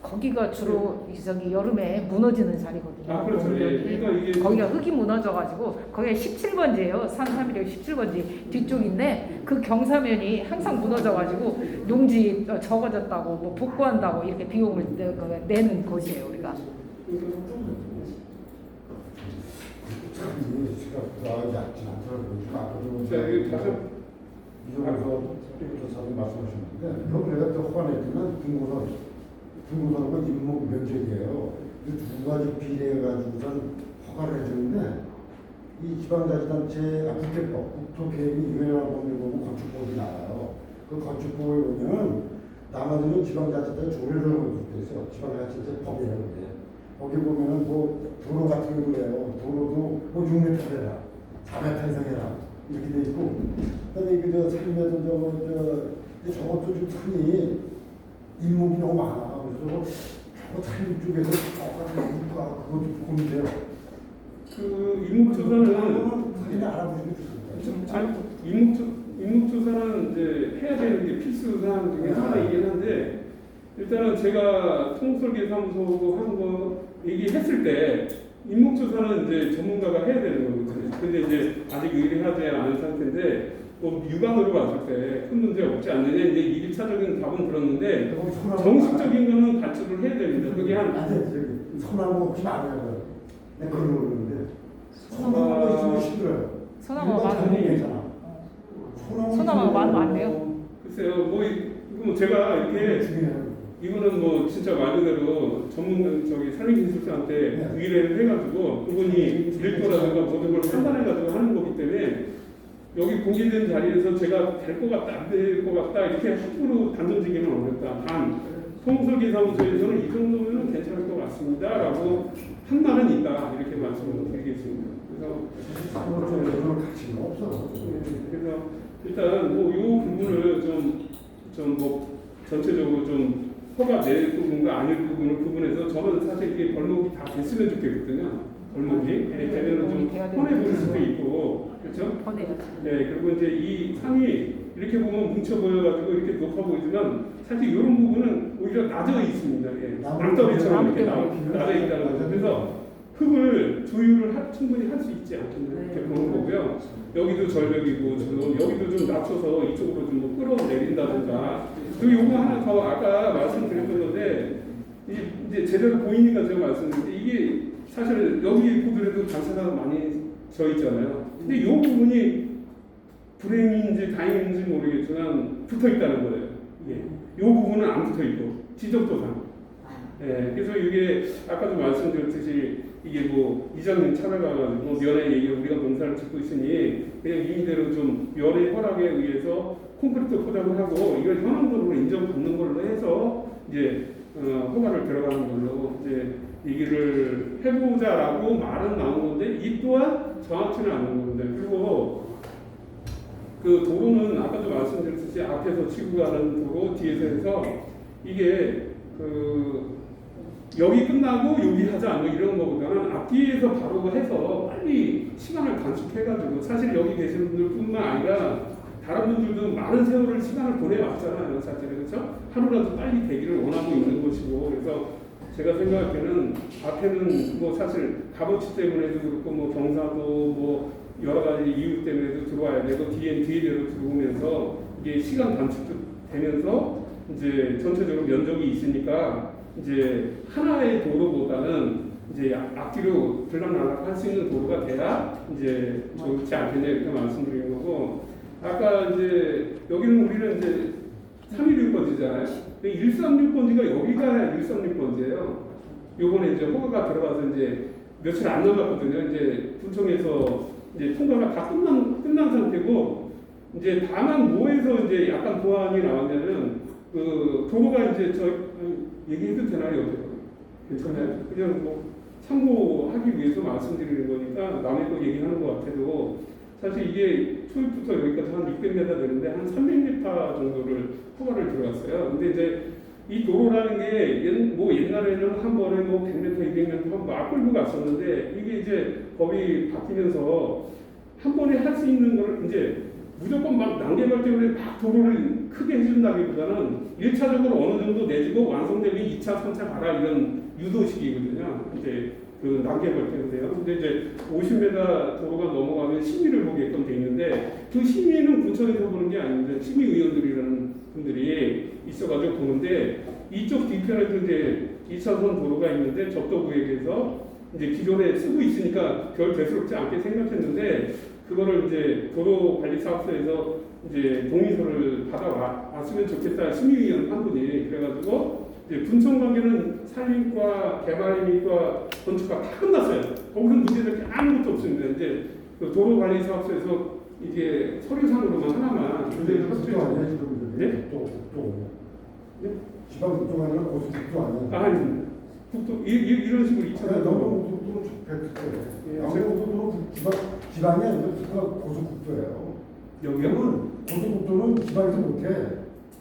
거기가 주로 저기 여름에 무너지는 자리거든요. 아, 그렇죠. 예. 그러니까 이게 거기가 흙이 무너져가지고 거기가 17번지예요. 산삼이력 17번지 뒤쪽인데 그 경사면이 항상 무너져가지고 용지 적어졌다고 뭐 복구한다고 이렇게 비용을 내는 곳이에요 우리가. 자, 여기 다시 이종서 교사님 말씀하셨는데 여기가 또 허가내지만 중고선과 임목 면적이에요. 이 두 가지 비례해가지고선 허가를 해주는데 이 지방자치단체 국회법, 국토계획이 유연한 법률 보면 건축법이 나와요. 그 건축법에 보면 남아도는 지방자치단체 조례라고 돼 있어요. 지방자치단체 법이라고 그래. 거기 보면은 뭐 도로 같은 거 그래요. 도로도 뭐 6m 해라, 4m 이상 해라 이렇게 돼 있고, 그다음에 그저 산에도 저것도 좀 산이 인목이 너무 많아. 그래서 저거 산 쪽에서 저거 물가 그것도 고민돼요. 그 임목조사는 당연히 알아보시면 좋습니다. 임목조사는 이제 해야 되는 게 필수 사항 중에 하나이긴 한데, 일단은 제가 통솔계사무소하고 한 거 얘기했을 때 임목조사는 이제 전문가가 해야 되는 거거든요. 근데 이제 아직 의뢰하지 않은 상태인데 뭐 육안으로 봤을 때 큰 문제 없지 않느냐 이제 1차적인 답은 들었는데 정식적인 거는 발주를 해야 됩니다. 그게 한 소나무 혹시 많아요. 내가 그걸 모르는데 소나무가 있으면 싫어요. 소나무가 많아요. 괜찮아. 소나무가 많네요. 글쎄요, 뭐 제가 이렇게 이거는 뭐 진짜 말 그대로 전문 저기 산림기술사한테 의뢰를 해가지고 그분이 밀도라든가 모든 걸 판단해가지고 하는 거기 때문에 여기 공개된 자리에서 제가 될 것 같다, 안 될 것 같다 이렇게 함부로 단정지기는 어렵다. 단 통솔계사무소에서는 이 정도면 괜찮을 것 같습니다라고 한 말은 있다 이렇게 말씀을 드리겠습니다. 그래서 가치가 없어. 그래서 일단 뭐 이 부분을 좀 뭐 전체적으로 좀 허가 낼 부분과 아닐 부분을 구분해서 저는 사실 이게 벌목이 다 됐으면 좋겠거든요. 벌목이 되면은 좀 편해 보일 수도 있고 그렇죠? 네, 그리고 이제 이 산이 이렇게 보면 뭉쳐 보여가지고 이렇게 높아 보이지만 사실 이런 부분은 오히려 낮아 있습니다. 예. 낙더리처럼 이렇게 낮아 있다는 거죠. 그래서 흙을 조율을 충분히 할 수 있지 않겠나 이렇게 보는 거고요. 여기도 절벽이고 지금 여기도 좀 낮춰서 이쪽으로 좀 뭐 끌어내린다든가. 그리고 요거 하나 더 아까 말씀드렸던 건데 이제 제대로 보이니까 제가 말씀드렸는데 이게 사실 여기 보더라도 단차가 많이 져 있잖아요. 근데 이 부분이 불행인지 다행인지 모르겠지만 붙어 있다는 거예요. 이 부분은 안 붙어 있고 지적도상. 예, 그래서 이게 아까도 말씀드렸듯이 이게 뭐 이장님 찾아가가지고 면회 얘기 우리가 농사를 짓고 있으니 그냥 임의대로 좀 면회 허락에 의해서 콘크리트 포장을 하고 이걸 현황적으로 인정받는 걸로 해서 이제 허가를 들어가는 걸로 이제 얘기를 해보자라고 말은 나온 건데 이 또한 정확치는 않는 겁니다. 그리고 그 도로는 아까도 말씀드렸듯이 앞에서 치고 가는 도로 뒤에서 해서 이게 여기 끝나고 여기 하자 뭐 이런 거보다는 앞뒤에서 바로 해서 빨리 시간을 단축해가지고 사실 여기 계시는 분들뿐만 아니라 다른 분들도 많은 세월을 시간을 보내왔잖아요. 사실은 그렇죠? 하루라도 빨리 되기를 원하고 있는 것이고 그래서 제가 생각할 때는 앞에는 뭐 사실 값어치 때문에도 그렇고 뭐 경사도 뭐 여러 가지 이유 때문에도 들어와야 되고 뒤엔 뒤에대로 들어오면서 이게 시간 단축도 되면서 이제 전체적으로 면적이 있으니까 이제 하나의 도로보다는 이제 앞뒤로 들락날락 할 수 있는 도로가 돼야 이제 좋지 않겠냐 이렇게 말씀드린 거고 아까 이제 여기는 우리는 이제 316번지잖아요. 136번지가 여기가 136번지예요. 요번에 이제 허가가 들어가서 이제 며칠 안 남았거든요. 이제 군청에서 이제 통과가 다 끝난 상태고 이제 다만 뭐에서 이제 약간 보완이 나왔냐면 그 도로가 이제 저 얘기해도 되나요? 괜찮아요. 그냥 뭐 참고하기 위해서 말씀드리는 거니까 남의 거 얘기하는 것 같아도 사실 이게 초입부터 여기까지 한 600m 되는데 한 300m 정도를 허가를 들어갔어요. 근데 이제 이 도로라는 게 옛날에는 한 번에 뭐 100m, 200m 막 끌고 갔었는데 이게 이제 법이 바뀌면서 한 번에 할 수 있는 걸 이제 무조건 막 난개발 때문에 막 도로를 크게 해준다기보다는 1차적으로 어느 정도 내주고 완성되면 2차, 3차 가라 이런 유도식이거든요. 이제 그 난개발 때문에요. 근데 이제 50m 도로가 넘어가면 심의를 보게끔 돼 있는데 그 심의는 군청에서 보는 게 아닌데 심의위원들이라는 분들이 있어가지고 보는데 이쪽 뒤편에도 이제 2차선 도로가 있는데 접도구역에서 이제 기존에 쓰고 있으니까 별 대수롭지 않게 생각했는데 그거를 이제 도로관리사업소에서 이제 동의서를 받아왔으면 좋겠다 심의위원 한 분이 그래가지고 이제 군청 관계는 산림과 개발임과 건축과 다 끝났어요. 거기서 문제될 게 아무것도 없습니다. 이제 그 도로관리사업소에서 이게 서류상으로만 하나만 근데 국도 아니야 지금 네? 국도. 지방 국도 아니라 고속국도 아니야. 아니 국도 이런 식으로 2차선 너무 국도는 적폐. 아무것도 지방이 아니라 고속국도예요. 여기는 고속국도는 지방에서 못해.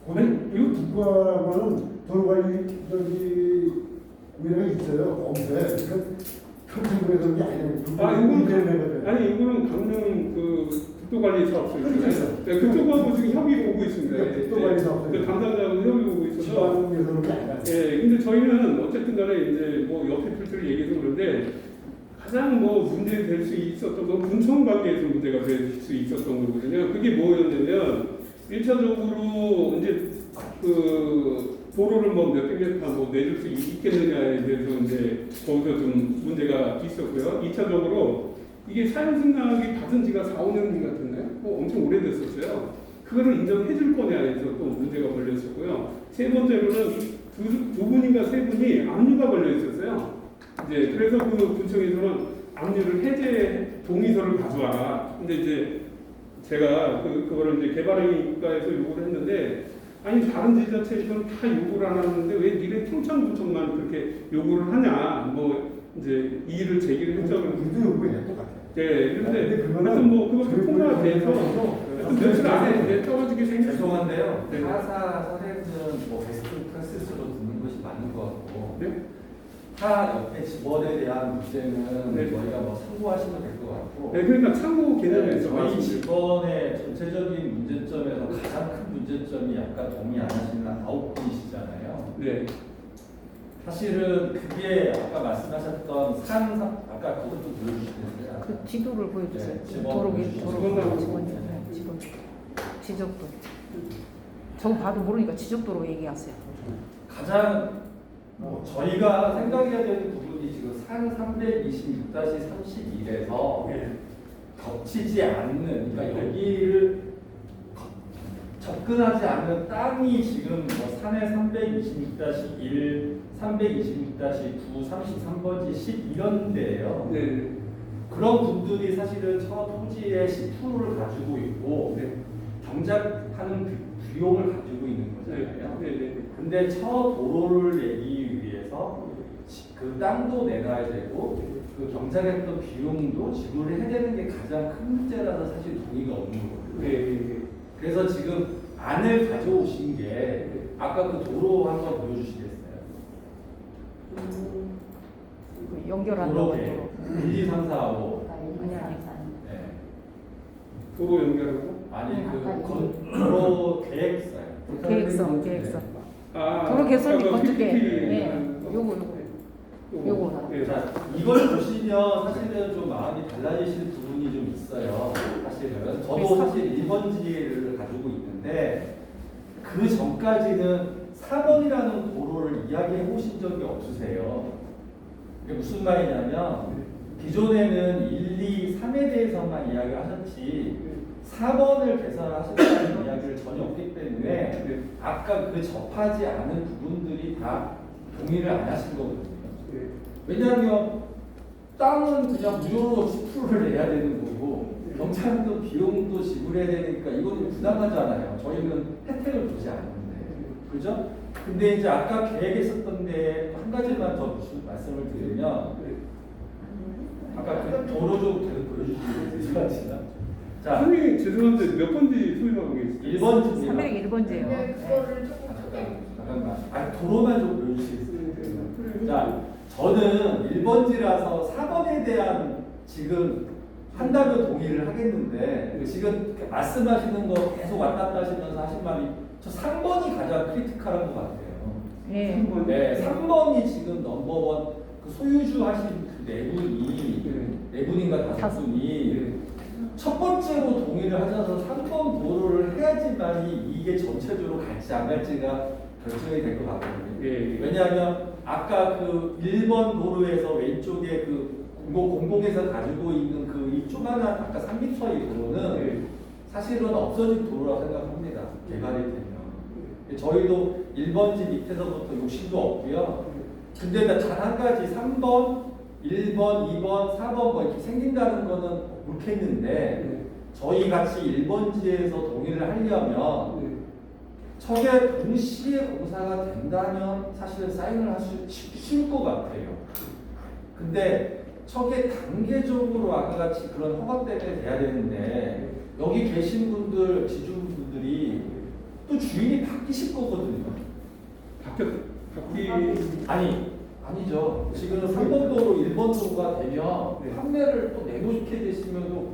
아니, 국가와는 도로관리 위원회가 있어요. 거기서 그러니까 평생부에서 그런 게 아니에요. 이거는 강릉 그 국도관리사업소 있잖아요. 네, 그쪽하고 지금 협의를 오고 있습니다. 국도관리사업소. 그 담당자하고 협의를 오고 있어서. 지방에서 그런 게 아니라. 예, 근데 저희는 어쨌든 간에 이제 뭐 옆에 필터를 얘기해서 그런데 가장 뭐 문제될 수 있었던 건 군청 관계에서 문제가 될 수 있었던 거거든요. 그게 뭐였냐면 1차적으로 이제 그 도로를 뭐 몇백 미터 뭐 내줄 수 있겠느냐에 대해서 이제 거기서 좀 문제가 있었고요. 2차적으로 이게 사용승낙이 받은 지가 4, 5년 같은데 엄청 오래됐었어요. 그거를 인정해 줄 거냐에 대해서 또 문제가 걸렸었고요. 세 번째로는 두 분인가 세 분이 압류가 걸려 있었어요. 이제 그래서 그 군청에서는 압류를 해제 동의서를 가져와라. 근데 이제 제가 그거를 이제 개발행위과에서 요구를 했는데 아니 다른 지자체에서는 다 요구를 안 하는데 왜 니네 평창군청만 그렇게 요구를 하냐. 뭐 이제 이의를 제기를 했죠. 우리도 요구해 똑같아. 네, 그런데 그거는 하여튼 뭐 그것도 통과가 돼서 저희 며칠 안에 이제 떨어지게 생겼어요. 죄송한데요. 네. 타사 선생님은 뭐 베스트 프랙시스로 듣는 것이 맞는 것 같고 네? 타 옆에 직원에 대한 문제는 네. 저희가 뭐 참고하시면 될 것 같고 네, 그러니까 참고 개념에서 저희 말씀드릴게요. 직원의 전체적인 문제점에서 가장 큰 문제점이 아까 동의 안 하시는 9분이시잖아요. 네. 사실은 그게 아까 말씀하셨던 아까 그것도 보여주시는데요. 그 지도를 보여주세요. 네, 직원 도로 보여주시죠. 직원 지적도. 저거 봐도 모르니까 지적도로 얘기하세요. 가장 뭐 저희가 생각해야 되는 부분이 지금 산 326-31에서 네. 겹치지 않는 그러니까 여기를 접근하지 않는 땅이 지금 뭐 산의 326-1, 326-9, 33번지 10 이런 데예요. 네. 그런 분들이 사실은 처 토지의 10%를 가지고 있고 네. 경작하는 비용을 가지고 있는 거잖아요. 근데 처 도로를 내기 위해서 그 땅도 내놔야 되고 그 경작했던 비용도 지불을 해야 되는 게 가장 큰 문제라서 사실 동의가 없는 거거든요. 네. 그래서 지금 안을 가져오신 게 아까 그 도로 한번 보여주시겠어요? 그 연결하는 도로계 것도. 1, 2, 3, 4, 5 아니. 네. 도로 연결하고? 아니 그 도로 계획서요. 계획서. 아, 도로 개선이 아까 그 건축계. PPT. 네. 요거. 네. 자, 이걸 보시면 사실은 좀 마음이 달라지시는 부분이 좀 있어요. 사실은 저도 사실 1번지를 가지고 있는데 그 전까지는 4번이라는 도로를 이야기해 보신 적이 없으세요. 이게 무슨 말이냐면 기존에는 1, 2, 3에 대해서만 이야기를 하셨지 4번을 개선하신다는 이야기를 전혀 없기 때문에 아까 그 접하지 않은 부분들이 다 동의를 안 하신 거거든요. 왜냐하면 땅은 그냥 무료로 10%를 내야 되는 거고 경찰도 비용도 지불해야 되니까 이거는 부당하잖아요. 저희는 혜택을 주지 않는데, 그죠? 근데 이제 아까 계획했었던 데 한 가지만 더 말씀을 드리면, 아까 그 도로 좀 보여주시겠어요? 자, 선생님 죄송한데 몇 번지 소유하고 계시죠? 1번지입니다. 301번째요. 잠깐만. 아니, 도로만 좀 보여주시겠어요? 자, 저는 1번지라서 4번에 대한 지금 한다면 동의를 하겠는데, 지금 말씀하시는 거 계속 왔다 갔다 하시면서 하신 말이 저 3번이 가장 크리티컬한 것 같아요. 예. 네, 3번이 지금 넘버원 그 소유주 하신 그 네 분이, 네 분인가 다섯 분이 첫 번째로 동의를 하셔서 3번 도로를 해야지만이 이게 전체적으로 갈지 안 갈지가 결정이 될 것 같거든요. 왜냐하면 아까 그 1번 도로에서 왼쪽에 그 공공에서 가지고 있는 그 이 조그만한 아까 3m의 도로는 사실은 없어진 도로라고 생각합니다. 개발이 되면. 저희도 1번지 밑에서부터 욕심도 없고요. 근데 단 한 가지 3번, 1번, 2번, 4번 뭐 이렇게 생긴다는 거는 옳겠는데 저희 같이 1번지에서 동의를 하려면 저게 동시에 공사가 된다면 사실은 사인을 할 수 쉬울 것 같아요. 근데 저게 단계적으로 아까 같이 그런 허가 때문에 돼야 되는데 여기 계신 분들, 지주분들이 또 주인이 바뀌실 거거든요. 아니죠. 지금 3번 도로, 1번 도로가 되면 판매를 또 내놓게 되시면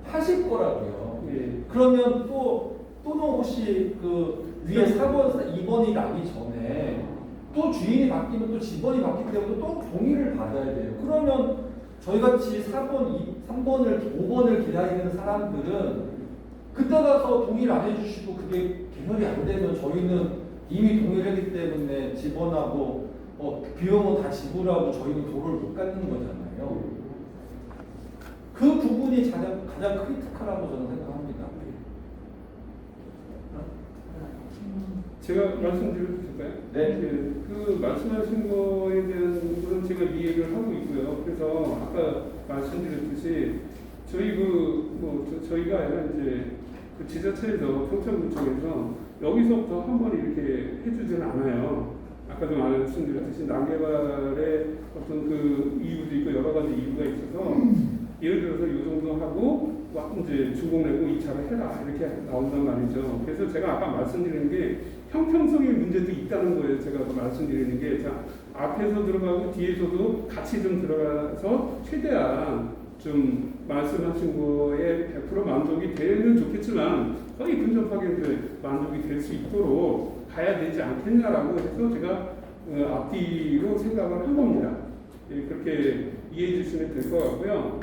하실 거라고요. 그러면 또는 혹시 그 위에 4번, 2번이 나기 전에 또 주인이 바뀌면 또 직원이 바뀌기 때문에 또 동의를 받아야 돼요. 그러면 저희같이 4번, 3번을, 5번을 기다리는 사람들은 그때 가서 동의를 안 해주시고 그게 개설이 안 되면 저희는 이미 동의를 했기 때문에 직원하고 비용은 다 지불하고 저희는 도로를 못 갖는 거잖아요. 그 부분이 가장 크리티컬하고 저는 생각합니다. 제가 말씀드려도 될까요? 네. 그 말씀하신 거에 대한 거는 제가 이해를 하고 있고요. 그래서 아까 말씀드렸듯이 저희 저희가 아니라 이제 그 지자체에서 평창구청에서 여기서부터 한 번 이렇게 해주지는 않아요. 아까도 말씀드렸듯이 난개발의 어떤 그 이유도 있고 여러 가지 이유가 있어서 예를 들어서 이 정도 하고 이제 준공 내고 2차를 해라 이렇게 나온단 말이죠. 그래서 제가 아까 말씀드리는 게 형평성의 문제도 있다는 거예요. 제가 말씀드리는 게 자, 앞에서 들어가고 뒤에서도 같이 좀 들어가서 최대한 좀 말씀하신 거에 100% 만족이 되면 좋겠지만 거의 근접하게 만족이 될 수 있도록 가야 되지 않겠냐라고 해서 제가 앞뒤로 생각을 한 겁니다. 그렇게 이해해 주시면 될 것 같고요.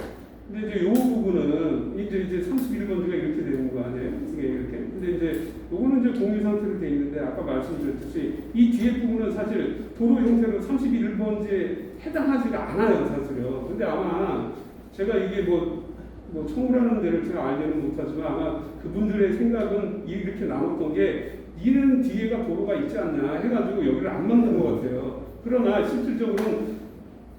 근데 이제 요 부분은 이제 31번지가 이렇게 되는 거 아니에요? 이게 이렇게. 근데 이제 요거는 이제 공유 상태로 돼 있는데 아까 말씀드렸듯이 이 뒤에 부분은 사실 도로 형태로 31번지에 해당하지가 않아요, 사실은. 근데 아마 제가 이게 뭐 청구라는 데를 제가 알지는 못하지만 아마 그분들의 생각은 이렇게 나눴던 게 니는 뒤에가 도로가 있지 않냐 해가지고 여기를 안 만든 것 같아요. 그러나 실질적으로는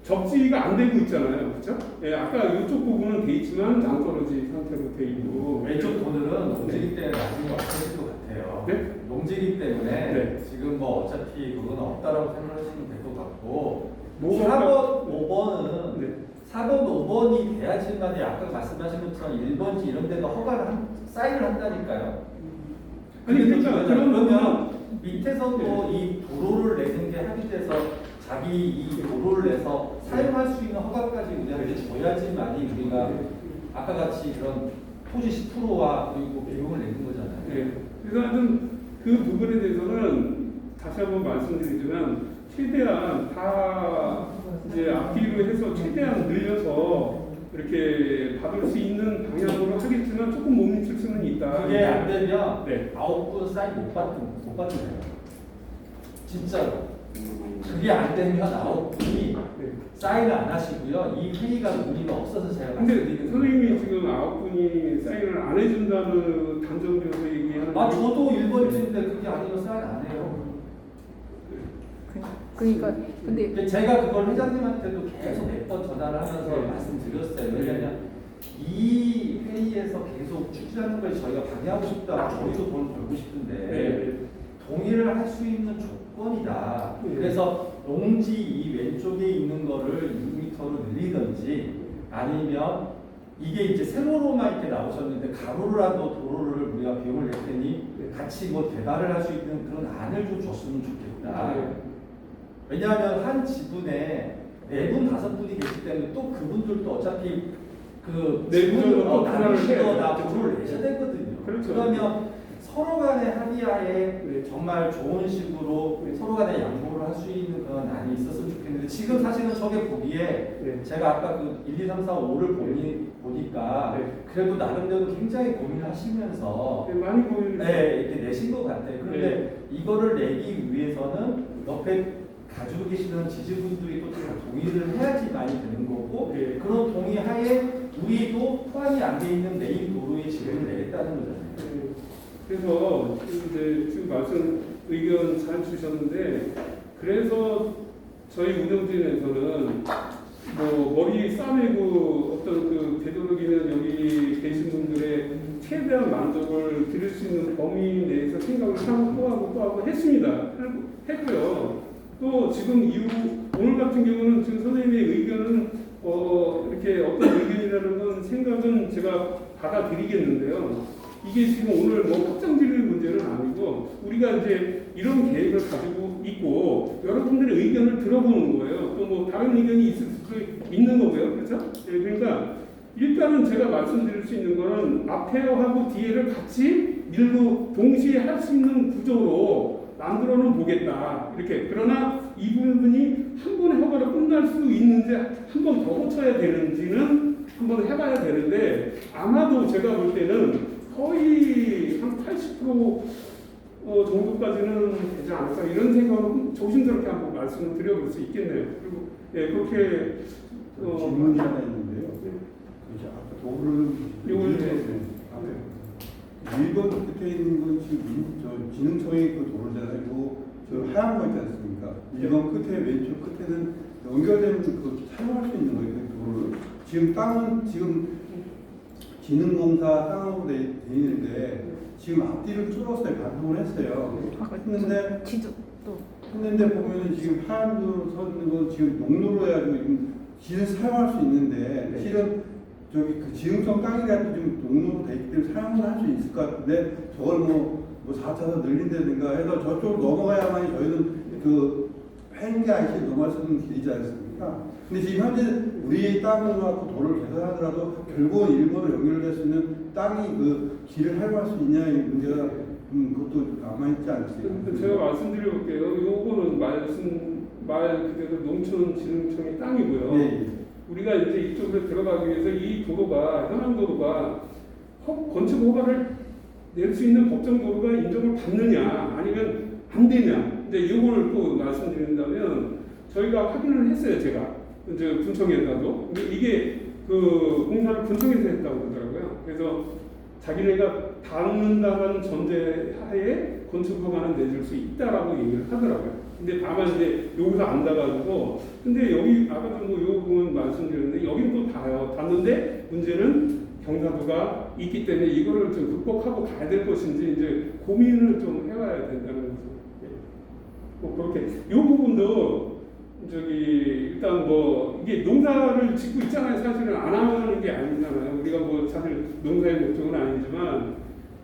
접지가 안 되고 있잖아요. 그렇죠? 예, 아까 이쪽 부분은 돼 있지만 낭떠러지 상태로 돼 있고 왼쪽 도로는 농지기 때문에 나중에 없어질 것 같아요. 네? 농지기 때문에 네. 지금 뭐 어차피 그건 없다라고 생각하시면 될 것 같고 뭐가 4번, 5번은 네. 4번, 5번이 돼야지만이 아까 말씀하신 것처럼 1번지 이런 데가 허가를 사인을 한다니까요. 아니 그러니까 그러면 밑에서도 이 도로를 내는 게 합의돼서 자기 이 도로를 내서 사용할 수 있는 허가까지 우리한테 줘야지만이 우리가 아까 같이 그런 토지 10%와 그리고 비용을 내는 거잖아요. 네. 그래서 하여튼 그 부분에 대해서는 다시 한번 말씀드리지만 최대한 다 이제 앞뒤로 해서 최대한 늘려서 이렇게 받을 수 있는 방향으로 하겠지만 조금 못 미칠 수는 있다. 그게 안 되면 네. 9분 사인 못 받는 거예요. 진짜로. 그게 안 되면 9분이 네. 사인을 안 하시고요. 이 회의가 의미가 없어서 제가 근데 말씀드리는 선생님이 거예요. 지금 9분이 사인을 안 해준다는 단정지어서 얘기하는 저도 1번째인데 그게 아니면 사인 안 해요. 네. 그러니까 근데 제가 그걸 회장님한테도 계속 몇 번 전화를 하면서 네. 말씀드렸어요. 왜냐면 이 회의에서 계속 추진하는 걸 저희가 방해하고 싶다. 저희도 돈을 벌고 싶은데 네. 동의를 할 수 있는 조건이다. 네. 그래서 농지 이 왼쪽에 있는 거를 6m로 늘리든지 아니면 이게 이제 세로로만 이렇게 나오셨는데 가로로라도 도로를 우리가 비용을 낼 테니 같이 뭐 대발을 할 수 있는 그런 안을 좀 줬으면 좋겠다. 네. 왜냐하면 한 지분에 4분, 5분이 계시기 때문에 또 그분들도 어차피 그 내부적으로 또 나누시거나 분할을 돈을 내셔야 되거든요. 그렇죠. 그러면 서로 간의 합의하에 네. 정말 좋은 식으로 네. 서로 간에 양보를 할 수 있는 그런 안이 있었으면 좋겠는데 지금 사실은 저게 보기에 네. 제가 아까 그 1, 2, 3, 4, 5를 보니까 네. 그래도 나름대로 굉장히 고민을 하시면서 네, 많이 보이는 네, 이렇게 내신 것 같아요. 그런데 이거를 내기 위해서는 옆에 가지고 계시는 지지분들이 또 다 동의를 해야지만이 되는 거고 네. 그런 동의하에 우리도 포함이 안 돼 있는 메인 도로의 지분을 내겠다는 거잖아요. 네. 그래서 이제 지금 말씀 의견 잘 주셨는데 그래서 저희 운영진에서는 뭐 머리 싸매고 어떤 그 되도록이면 여기 계신 분들의 최대한 만족을 드릴 수 있는 범위 내에서 생각을 하고 또 하고 했습니다. 했고요. 또 지금 이후 오늘 같은 경우는 지금 선생님의 의견은 이렇게 어떤 의견이라는 건 생각은 제가 받아들이겠는데요. 이게 지금 오늘 뭐 확정지을 문제는 아니고 우리가 이제 이런 계획을 가지고 있고 여러분들의 의견을 들어보는 거예요. 또 뭐 다른 의견이 있을 수도 있는 거고요. 그렇죠? 네, 그러니까 일단은 제가 말씀드릴 수 있는 거는 앞에하고 뒤에를 같이 밀고 동시에 할 수 있는 구조로 만들어는 보겠다. 이렇게. 그러나 이 부분이 한 번에 허가로 끝날 수 있는지 한 번 더 고쳐야 되는지는 한번 해봐야 되는데 아마도 제가 볼 때는 거의 한 80% 정도까지는 되지 않을까 이런 생각은 조심스럽게 한번 말씀을 드려볼 수 있겠네요. 그리고 예, 그렇게 질문이 하나 있는데요. 이제 아까 도구를 이걸 네. 1번 끝에 있는 건 지금 저 진흥청의 그 도로잖아요. 저 하얀 거 있지 않습니까? 1번 끝에 왼쪽 끝에는 연결되는 그 사용할 수 있는 거예요. 그 도로를. 지금 땅은 지금 진흥공사 땅으로 돼 있는데 지금 앞뒤를 뚫었어요. 반동을 했어요. 했는데 지도 또 했는데 보면은 지금 하얀 도로 서 있는 건 지금 농로로 해가지고 지금 길을 사용할 수 있는데 실은 저기 그 지흥청 땅이라도 지금 농로로 돼 있기 때문에 사용을 할 수 있을 것 같은데 저걸 뭐 4차선 늘린다든가 해서 저쪽으로 넘어가야만이 저희는 그 횡계 IC 넘어갈 수 있는 길이지 않습니까? 근데 지금 현재 우리 땅으로 갖고 도로를 개선하더라도 결국은 일본으로 연결될 수 있는 땅이 그 길을 활용할 수 있냐 이 문제가 그것도 남아있지 않습니까? 제가 말씀드려볼게요. 요거는 말 그대로 농촌진흥청의 땅이고요. 네. 우리가 이제 이쪽으로 들어가기 위해서 이 도로가 현황 도로가 건축 허가를 낼 수 있는 법정 도로가 인정을 받느냐 아니면 안 되냐. 이제 이걸 또 말씀드린다면 저희가 확인을 했어요. 제가 이제 군청에다도 근데 이게 그 공사를 군청에서 했다고 그러더라고요. 그래서 자기네가 닿는다는 전제하에 건축 허가는 내줄 수 있다라고 얘기를 하더라고요. 근데 다만 이제 여기서 안 닿아가지고 근데 여기 아까도 뭐 요 부분 말씀드렸는데 여긴 또 닿아요. 닿는데 문제는 경사도가 있기 때문에 이거를 좀 극복하고 가야 될 것인지 이제 고민을 좀 해봐야 된다는 거죠. 뭐 그렇게 이 부분도 저기 일단 뭐 이게 농사를 짓고 있잖아요. 사실은 안 하는 게 아니잖아요. 우리가 뭐 사실 농사의 목적은 아니지만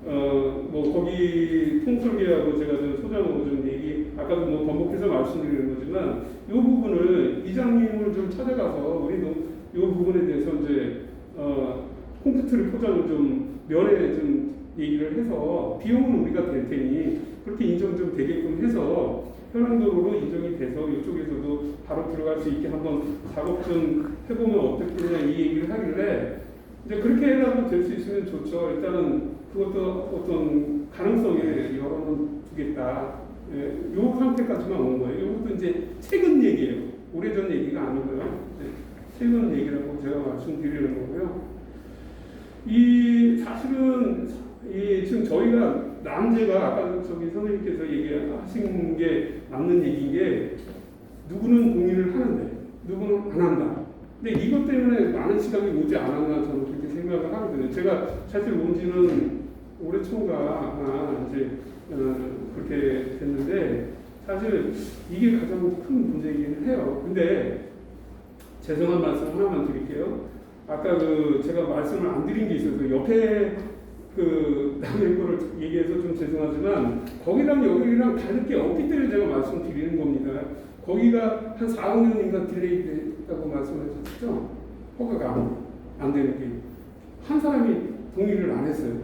뭐 거기 통솔계하고 제가 좀 소장하고 좀 얘기 아까도 뭐 반복해서 말씀드리는 거지만 이 부분을 이장님을 좀 찾아가서 우리 이 부분에 대해서 이제 콘크리트 포장을 좀 면에 좀 얘기를 해서 비용은 우리가 될 테니 그렇게 인정 좀 되게끔 해서 현황도로로 인정이 돼서 이쪽에서도 바로 들어갈 수 있게 한번 작업 좀 해보면 어떻겠냐 이 얘기를 하길래 이제 그렇게 해라도 될 수 있으면 좋죠. 일단은 그것도 어떤 가능성에 열어는 두겠다. 이 상태까지만 온 거예요. 이것도 이제 최근 얘기예요. 오래전 얘기가 아니고요. 최근 얘기라고 제가 말씀드리는 거고요. 이 사실은 지금 저희가 남제가 아까 저기 선생님께서 얘기하신 게 맞는 얘기인 게 누구는 동의를 하는데 누구는 안 한다. 근데 이것 때문에 많은 시간이 오지 않았나 저는 그렇게 생각을 하거든요. 제가 사실 온 지는 올해 초인가 이제 그렇게 됐는데 사실 이게 가장 큰 문제이긴 해요. 근데 죄송한 말씀 하나만 드릴게요. 아까 제가 말씀을 안 드린 게 있어서 옆에 남의 거를 얘기해서 좀 죄송하지만 거기랑 여기랑 다를 게 없기 때문에 제가 말씀드리는 겁니다. 거기가 한 4, 5년인가 딜레이 됐다고 말씀하셨죠? 허가가 안 되는 게. 한 사람이 동의를 안 했어요.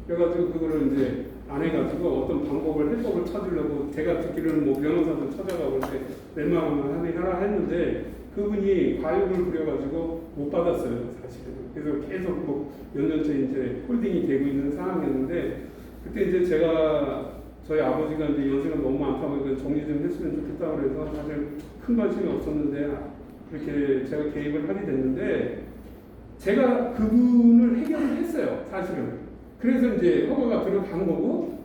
그래가지고 그거를 이제 안 해가지고 어떤 방법을 해법을 찾으려고 제가 듣기로는 뭐 변호사도 찾아가고 이렇게 웬만하면 하라 했는데 그분이 과욕을 부려가지고 못 받았어요, 사실은. 그래서 계속 뭐 몇 년째 이제 홀딩이 되고 있는 상황이었는데 그때 이제 제가 저희 아버지가 이제 연세가 너무 많다고 해서 정리 좀 했으면 좋겠다 그래서 사실 큰 관심이 없었는데 그렇게 제가 개입을 하게 됐는데 제가 그분을 해결을 했어요, 사실은. 그래서 이제 허가가 들어간 거고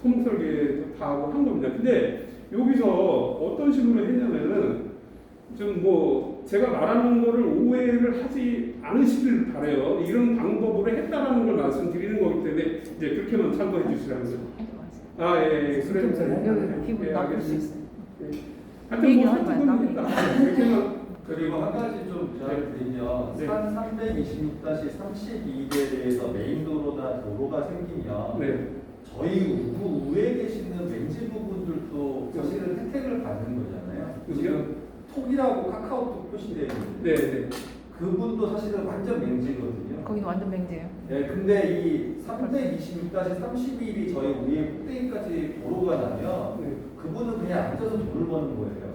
통설계도 다 하고 한 겁니다. 근데 여기서 어떤 식으로 했냐면은 좀 뭐 제가 말하는 거를 오해를 하지 않으시길 바래요. 이런 방법으로 했다라는 걸 말씀드리는 거기 때문에 이제 그렇게만 참고해 주시라는 거죠. 아, 예, 그래서 기분 나쁠 수 있어요. 하여튼 뭐 설득은 했다. 그렇게만 그리고 한 가지 좀 부탁드리면 네. 산 326-32에 대해서 메인도로나 도로가 생기면 네. 저희 우회에 계시는 왠지 부분들도 사실은 혜택을 받는 거잖아요. 지금 톡이라고 카카오톡 표시되어 있는데 네, 네. 그분도 사실은 완전 맹지거든요. 거기는 완전 맹지예요. 네, 근데 이 326-32일이 저희 우회 꼭대기까지 도로가 나면 네. 그분은 그냥 앉아서 돈을 버는 거예요.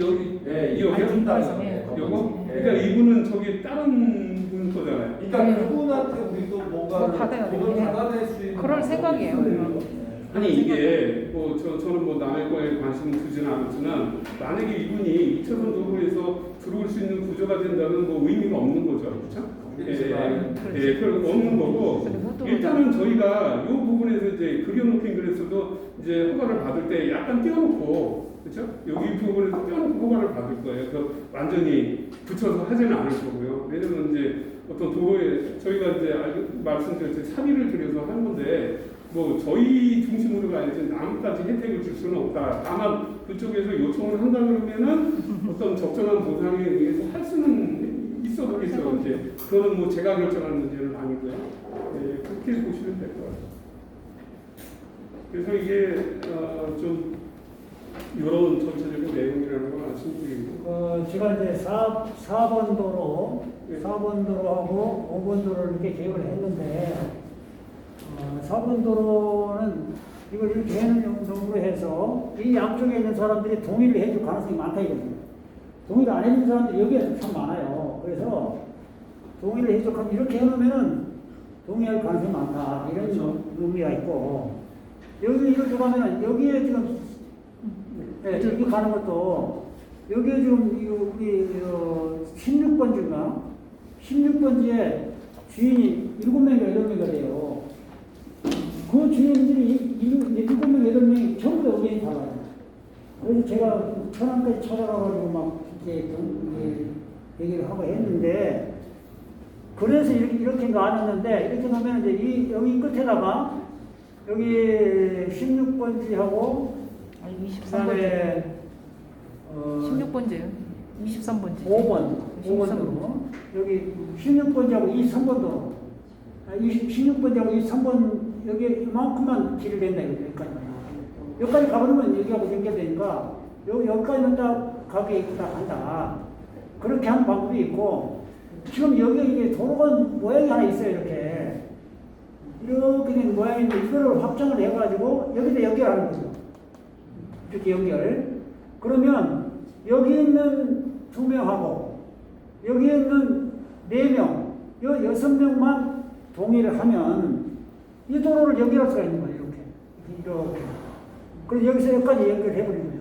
여기 네, 여기요? 안 준다는 네. 거예요. 요거? 네. 그러니까 이분은 저기 다른 분 거잖아요. 그러니까 그분한테 우리도 뭔가 뭐 받아야 돈을 되네. 받아낼 수 있는 그럴 방법이 생각이에요. 있어요. 아니 이게 뭐 저는 뭐 남의 거에 관심 두지는 않았지만 만약에 이분이 2차선 도로에서 들어올 수 있는 구조가 된다면 뭐 의미가 없는 거죠, 그렇죠? 예, 그럼 없는 거고 근데 못 들어오잖아. 일단은 저희가 이 부분에서 이제 그려놓긴 그랬어도 이제 허가를 받을 때 약간 띄워놓고 그렇죠? 여기 부분에서 띄워놓고 허가를 받을 거예요. 그래서 완전히 붙여서 하지는 않을 거고요. 왜냐면 이제 어떤 도로에 저희가 이제 말씀드렸듯이 사비를 들여서 하는 건데 뭐 저희 중심으로 가야지 남까지 혜택을 줄 수는 없다. 다만 그쪽에서 요청을 한다 그러면은 어떤 적정한 보상에 의해서 할 수는 있어 보겠죠. 이제 그거는 뭐 제가 결정하는 문제는 아니고요. 네, 그렇게 보시면 될 것 같아요. 그래서 이게 좀 이런 전체적인 내용이라는 걸 말씀드리고. 제가 이제 4번 도로, 네. 4번 도로하고 5번 도로를 이렇게 계획을 했는데, 4번 도로는 이걸 이렇게 하는 정도로 해서 이 양쪽에 있는 사람들이 동의를 해줄 가능성이 많다 이거든요. 동의를 안 해주는 사람들이 여기에 참 많아요. 그래서 동의를 해줄 가능성 이렇게 해놓으면은 동의할 가능성이 많다. 이런 의미가 있고, 여기 이렇게 가면은 여기에 지금 네, 여기 가는 것도 여기에 지금 우리 16번지인가? 16번지에 주인이 7명인가 8명이가 돼요. 그 주인들이 7명, 8명이 전부 다 여기에 살아요. 그래서 제가 천안까지 찾아가가지고 막 이렇게 얘기를 하고 했는데, 그래서 이렇게 나눴는데, 이렇게 놓으면 이제 여기 끝에다가 여기 16번지하고 아니, 23번지. 그다음에 16번지예요. 23번지. 5번으로 여기 16번지하고 23번도 16번지하고 23번 여기 이만큼만 길을 낸다 여기까지만. 여기까지 가버리면 여기하고 연결되니까 여기까지만 딱 가게 딱 한다. 그렇게 하는 방법이 있고, 지금 여기 이게 도로가 모양이 하나 있어요. 이렇게 된 모양인데 이거를 확장을 해가지고 여기다 연결하는 거죠. 이렇게 연결. 그러면 여기 있는 2명하고 여기 있는 4명, 6명만 동의를 하면 이 도로를 연결할 수가 있는 거예요. 이렇게. 그래서 여기서 여기까지 연결해버리는 거예요.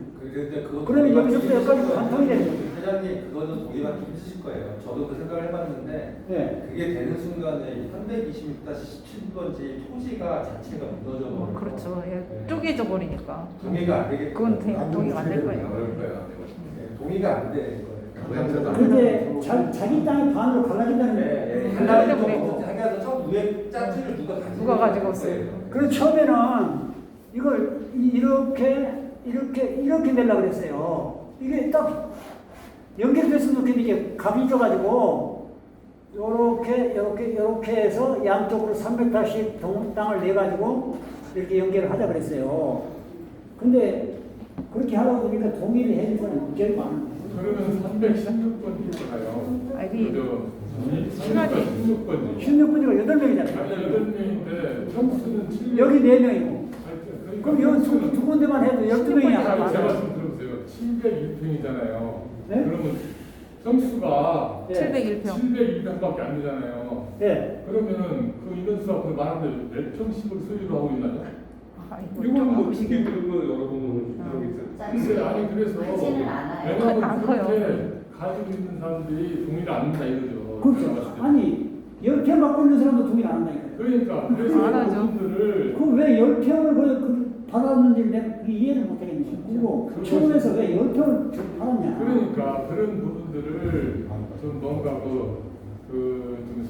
그러면 여기서부터 여기까지 관통이 되는 거예요. 회장님 그거는 동의받기 힘드실 거예요. 저도 그 생각을 해봤는데 네. 그게 되는 순간에 326-17번지 토지가 자체가 무너져 버려요. 그렇죠. 예, 쪼개져 버리니까. 동의가 안 되겠죠. 그건 동의가 안 될 거예요. 동의가 안 될 거예요. 근데 자기 땅이 반으로 갈라진다는 네, 거예요. 갈라진 거 자기가 처음 위에 짜투리를 누가 가지고 왔어요? 그래서 처음에는 이걸 이렇게 내려고 그랬어요. 이게 딱 연결됐으면 좋겠는데 이게 갑이 져가지고 요렇게 해서 양쪽으로 300타씩 땅을 내가지고 이렇게 연결을 하자 그랬어요. 근데 그렇게 하다 보니까 동의를 해준 사람이 굉장히 많은 거예요. 그러면 316번 가요. 아니, 시간이 16번이. 16분이가 8명이잖아요. 8명인데 점수는 7명. 여기 4명이고. 그럼 여기 두 군데만 해도 12명이야. 제 말씀 들어보세요. 701평이잖아요. 네? 그러면 점수가 네. 701평. 701평밖에 안 되잖아요. 네. 그러면은 그 인원수가 그 많은데 몇 평씩을 소유를 하고 있나요? 이거는 뭐 두개 그리고 여러 번 하고 있어요. 글쎄, 아니 그래서 크지는 않아요. 왜냐면 안 커요. 그렇게 가지고 있는 사람들이 동의를 안 한다 이거죠. 그렇죠. 제가 봤을 때. 아니 10평 갖고 있는 사람도 동의를 안 한다니까요. 그러니까 그래서 안 하죠. 그분들을 그왜 10평을 받았는지 내가 이해를 못하겠네. 그리고 처음에서 왜 10평을 받았냐. 그러니까 그런 부분들을 좀 뭔가 좀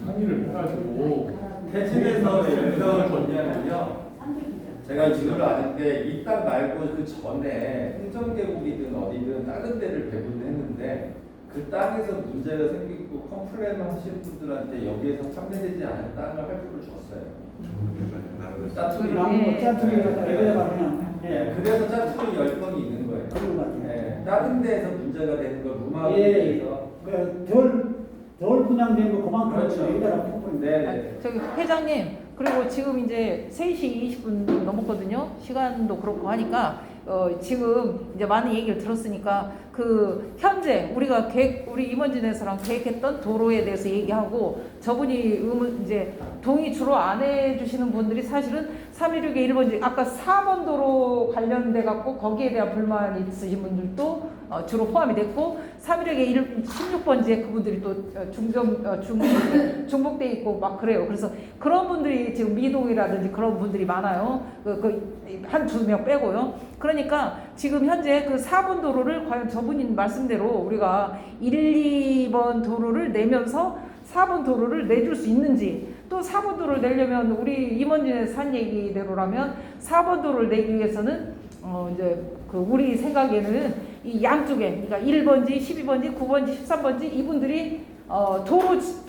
상의를 해가지고 태진에서 연락을 건의하면요. 제가 지도를 아는데 이 땅 말고 그 전에 행정계곡이든 어디든 다른 데를 배분했는데 그 땅에서 문제가 생기고 컴플레인 하시는 분들한테 여기에서 판매되지 않은 땅을 할부를 줬어요. 짜투리. 나무 짜투리 갖다 여기다가 그냥. 네, 그래서 짜투리 10건이 있는 거예요. 그런 것 같아요. 네, 다른 데에서 문제가 되는 걸 무마하기 예. 위해서. 덜 분양된 거 그만큼 그렇죠. 여기다가 푸는 네. 저기 회장님, 그리고 지금 이제 3시 20분 넘었거든요. 시간도 그렇고 하니까 지금 이제 많은 얘기를 들었으니까 그 현재 우리가 우리 임원진에서랑 계획했던 도로에 대해서 얘기하고 저분이 이제 동의 주로 안 해주시는 분들이 사실은 316의 1번지 아까 4번 도로 관련돼 갖고 거기에 대한 불만이 있으신 분들도 주로 포함이 됐고 316의 16번지에 그분들이 또 중복돼 있고 막 그래요. 그래서 그런 분들이 지금 미동이라든지 그런 분들이 많아요. 한 두 명 빼고요. 그러니까 지금 현재 그 4번 도로를 과연 저분인 말씀대로 우리가 1, 2번 도로를 내면서 4번 도로를 내줄 수 있는지 또 4번 도로를 내려면 우리 임원진에서 한 얘기대로라면 4번 도로를 내기 위해서는 이제 그 우리 생각에는 이 양쪽에 그러니까 1번지, 12번지, 9번지, 13번지 이분들이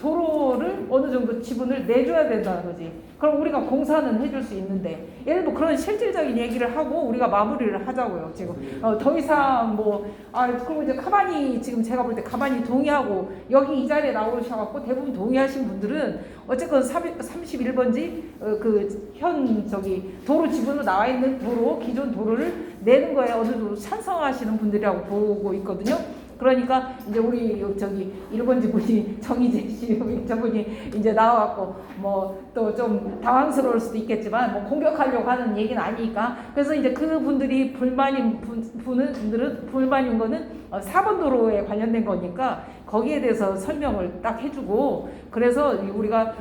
도로를 어느 정도 지분을 내줘야 된다는 거지. 그럼 우리가 공사는 해줄 수 있는데 예를 들어 그런 실질적인 얘기를 하고 우리가 마무리를 하자고요. 지금 더 이상 그리고 이제 가만히 지금 제가 볼 때 가만히 동의하고 여기 이 자리에 나오셔갖고 대부분 동의하신 분들은 어쨌건 31번지 그 현 도로 지분으로 나와 있는 도로 기존 도로를 내는 거에 어느 정도 찬성하시는 분들이라고 보고 있거든요. 그러니까 이제 우리 1번지 분이 정희재 씨 저분이 이제 나와갖고 또 좀 당황스러울 수도 있겠지만 공격하려고 하는 얘기는 아니니까 그래서 이제 그 분들이 불만인 거는 4번 도로에 관련된 거니까 거기에 대해서 설명을 딱 해주고 그래서 우리가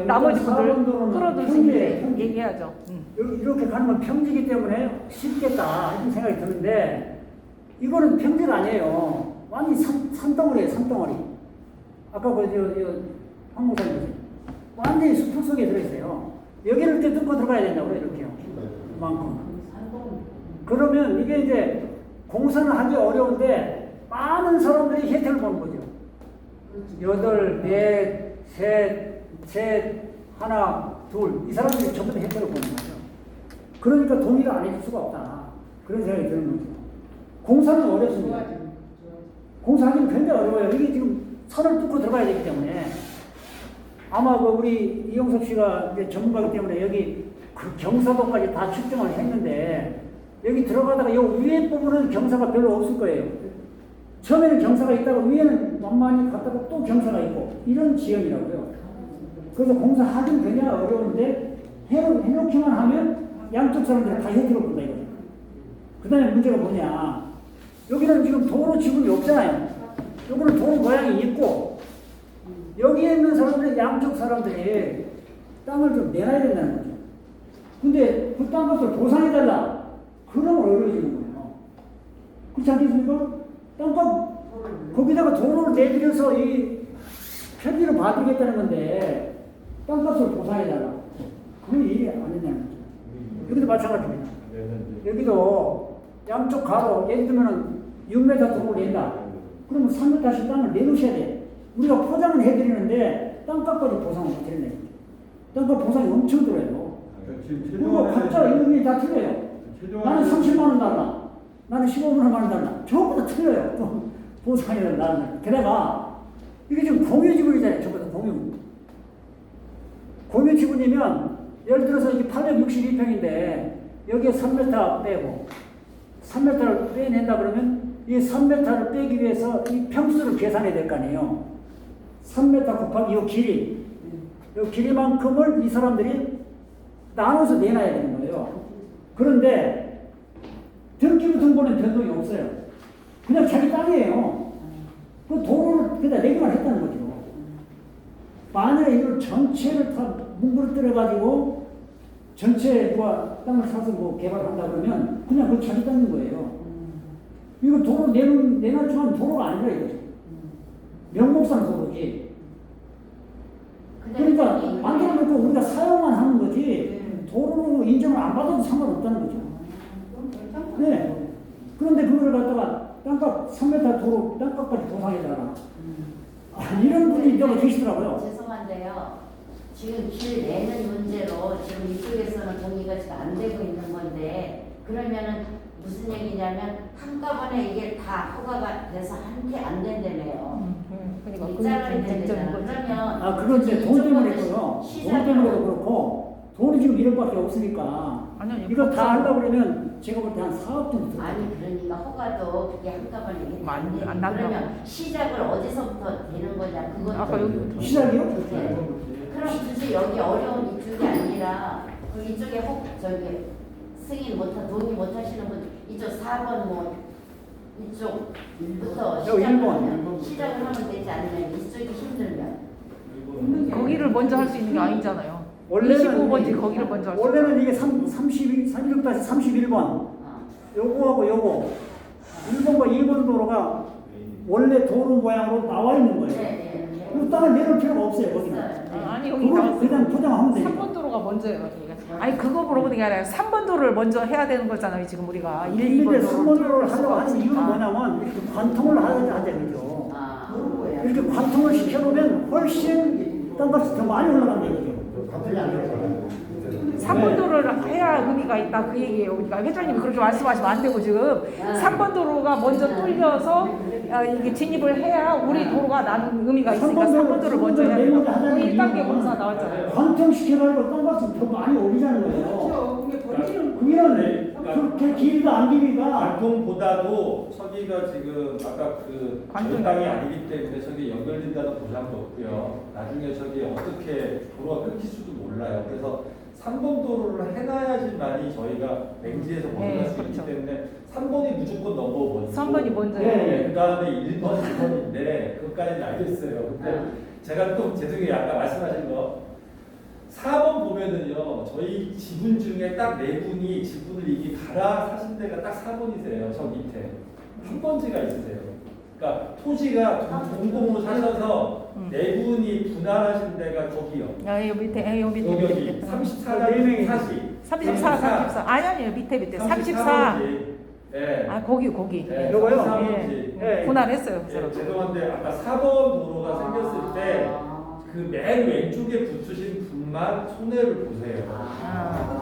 나머지 분들 끌어들 수 있게 얘기해야죠. 이렇게 가는 건 평지기 때문에 쉽겠다 이런 생각이 드는데 이거는 평지가 아니에요. 완전히 산덩어리예요, 산덩어리. 아까 황목사님 완전히 숲 속에 들어있어요. 여기를 이렇게 뚫고 들어가야 된다고요, 이렇게요. 만큼. 그러면 이게 이제 공사는 하기 어려운데 많은 사람들이 혜택을 보는 거죠. 8, 4, 셋, 하나, 둘. 이 사람들이 전부 다 혜택을 보는 거죠. 그러니까 동의를 안 해줄 수가 없다. 그런 생각이 드는 거죠. 공사는 어렵습니다. 공사하기는 굉장히 어려워요. 이게 지금 선을 뚫고 들어가야 되기 때문에 아마 우리 이용섭 씨가 이제 전문가이기 때문에 여기 그 경사도까지 다 측정을 했는데 여기 들어가다가 이 위에 부분은 경사가 별로 없을 거예요. 처음에는 경사가 있다가 위에는 만만히 갔다가 또 경사가 있고 이런 지형이라고요. 그래서 공사하기는 굉장히 어려운데 해놓기만 하면 양쪽 사람들이 다 혜택을 본다 이거죠. 그 다음에 문제가 뭐냐. 여기는 지금 도로 지분이 없잖아요. 요거는 도로 모양이 있고 여기에 있는 사람들이 양쪽 사람들이 땅을 좀 내놔야 된다는 거죠. 근데 그 땅값을 보상해달라. 그러면 어려워지는 거예요. 그렇지 않겠습니까? 땅값 거기다가 도로를 내드려서 이 편의를 봐주겠다는 건데 땅값을 보상해달라. 그건 일이 안 된다는 거죠. 여기도 마찬가지입니다. 여기도 양쪽 가로 예를 들면 6m 도로를 낸다. 그러면 3m씩 땅을 내놓으셔야 돼. 우리가 포장을 해드리는데 땅값까지 보상을 못 해내요. 땅값 보상이 엄청 들어요. 그리고 각자 이름이 다 틀려요. 나는 30만 원 달라. 나는 15만 원 달라. 전부 다 틀려요. 또 보상이라는 나는. 게다가 이게 지금 공유지분이잖아요. 전부 다 공유. 공유지분이면 예를 들어서 이게 862평인데 여기에 3m 빼고 3m를 빼낸다 그러면 이 3m를 빼기 위해서 이 평수를 계산해야 될 거 아니에요. 3m 곱하기 이 길이. 이 길이만큼을 이 사람들이 나눠서 내놔야 되는 거예요. 그런데 등기부 등본엔 변동이 없어요. 그냥 자기 땅이에요. 그 도로를 그냥 내기만 했다는 거죠. 만약에 이걸 전체를 다 문구를 들어가지고 전체 누가 땅을 사서 뭐 개발한다 그러면 그냥 그 자기 땅인 거예요. 이거 도로 내놨지만 도로가 아니라 이거죠. 명목상 도로지. 그러니까 만들어놓고 우리가 사용만 하는 거지 도로로 인정을 안 받아도 상관없다는 거죠. 네. 그런데 그거를 갖다가 땅값 3m 도로 땅값까지 보상해달라. 이런 분이 여기 계시더라고요. 죄송한데요. 지금 길 내는 문제로 지금 이쪽에서는 동의가 지금 안 되고 있는 건데 그러면은 무슨 얘기냐면 한꺼번에 이게 다 허가가 돼서 한테 안 된다며요. 그러니까 일자로 그게 되잖아. 거지. 그러면 그건 이제 돈 때문에 그래요. 돈 시작을 때문에도 그렇고 돈이 지금 1억밖에 없으니까 아니요, 이거 다 하려고 그러면 제가 볼 때 한 4억 정도 들어요. 아니 그러니까 허가도 그게 한꺼번에 이게 많이 안 돼. 안 나가고. 그러면 시작을 어디서부터 되는 거냐 그것도 아까 여기 시작이요? 네. 그럼 굳이 여기 어려운 이쪽이 아니라 그 이쪽에 저기 승인 못하 동의 못 하시는 분 이쪽 4번 뭐 이쪽부터 여기 시작을 하면 되지 않느냐 이쪽이 힘들면 거기를 먼저 할 수 있는 게 아니잖아요. 원래는 25번지 거기를 먼저 할 수. 원래는 이게 36-31번 요거하고 요거 1번과 2번 도로가 원래 도로 모양으로 나와 있는 거예요. 네. 그 땅을 내놓을 필요가 없어요. 거기는. 아니 여기 그거 나왔어요. 그냥 포장하면 되니까. 3번 도로가 먼저예요. 그러니까. 아니 그거 물어보는 게 아니라 3번 도로를 먼저 해야 되는 거잖아요. 지금 우리가 1, 2번 근데 도로 3번 도로를 하려고 하는 이유는 뭐냐면 이렇게 관통을 하자는 거죠. 이렇게 관통을 시켜놓으면 훨씬 땅값이 더 많이 올라간다 이거죠. 3번 도로를 해야 의미가 있다 그 얘기예요. 그러니까 회장님이 그렇게 말씀하시면 안 되고 지금 3번 도로가 먼저 뚫려서 이게 진입을 해야 우리 도로가 나는 의미가 있으니까 3번 도로를 먼저 해야 돼요. 1단계 공사 나왔잖아요. 관통시켜가지고 땅값이 더 많이 오르자는 거예요. 그러면 그렇게 길이가 안 길이가 관통보다도 저기가 지금 아까 그 관통. 땅이 아니기 때문에 저기 연결된다는 보장도 없고요. 나중에 저기 어떻게 도로가 끊길 수도 몰라요. 그래서 3번 도로를 해놔야지만이 저희가 맹지에서 벗어날 수 있기 그렇죠. 때문에 3번이 무조건 넘버원이고 3번이 먼저예요. 네, 그 다음에 1번, 2번인데 그것까지는 알겠어요. 근데 제가 또 죄송해요. 아까 말씀하신 거 4번 보면은요, 저희 지분 중에 딱 4분이 지분을 이게 갈아 사신 데가 딱 4번이세요. 저 밑에. 한 번지가 있으세요. 그러니까 토지가 공공으로 사셔서 4분이 분할하신 데가 거기요. 여기 밑에 여기 밑에 여기 34가 40. 34, 34. 아니 밑에 34. 네. 아 거기. 네, 요거요? 34번지. 네. 분할했어요. 그 네, 사람. 죄송한데 아까 4번 도로가 생겼을 때 그 맨 왼쪽에 붙으신 분만 손해를 보세요.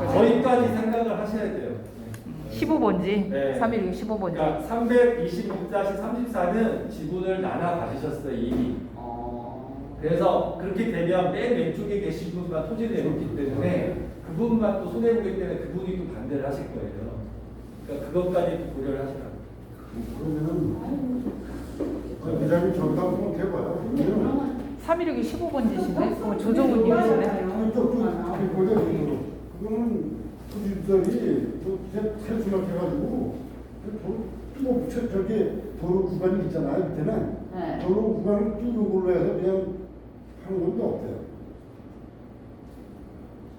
거기까지 생각을 하셔야 돼요. 15번지. 네. 316 15번지. 그러니까 326-34는 지분을 나눠 가지셨어요 이미. 그래서 그렇게 되면 맨 왼쪽에 계신 분만 토지를 내놓기 때문에 그분만 또 손해 보기 때문에 그분이 또 반대를 하실 거예요. 그러니까 그것까지 또 고려를 하시라고. 그러면은 회장님 전담 한번 해봐요. 316이 15번지신데? 조정훈 님이시네. 그거는 투지들이 세수막 해가지고 저기 도로 구간이 있잖아요. 밑에는 네. 도로 구간을 뚫고 해서 그냥 하는 것도 없대요.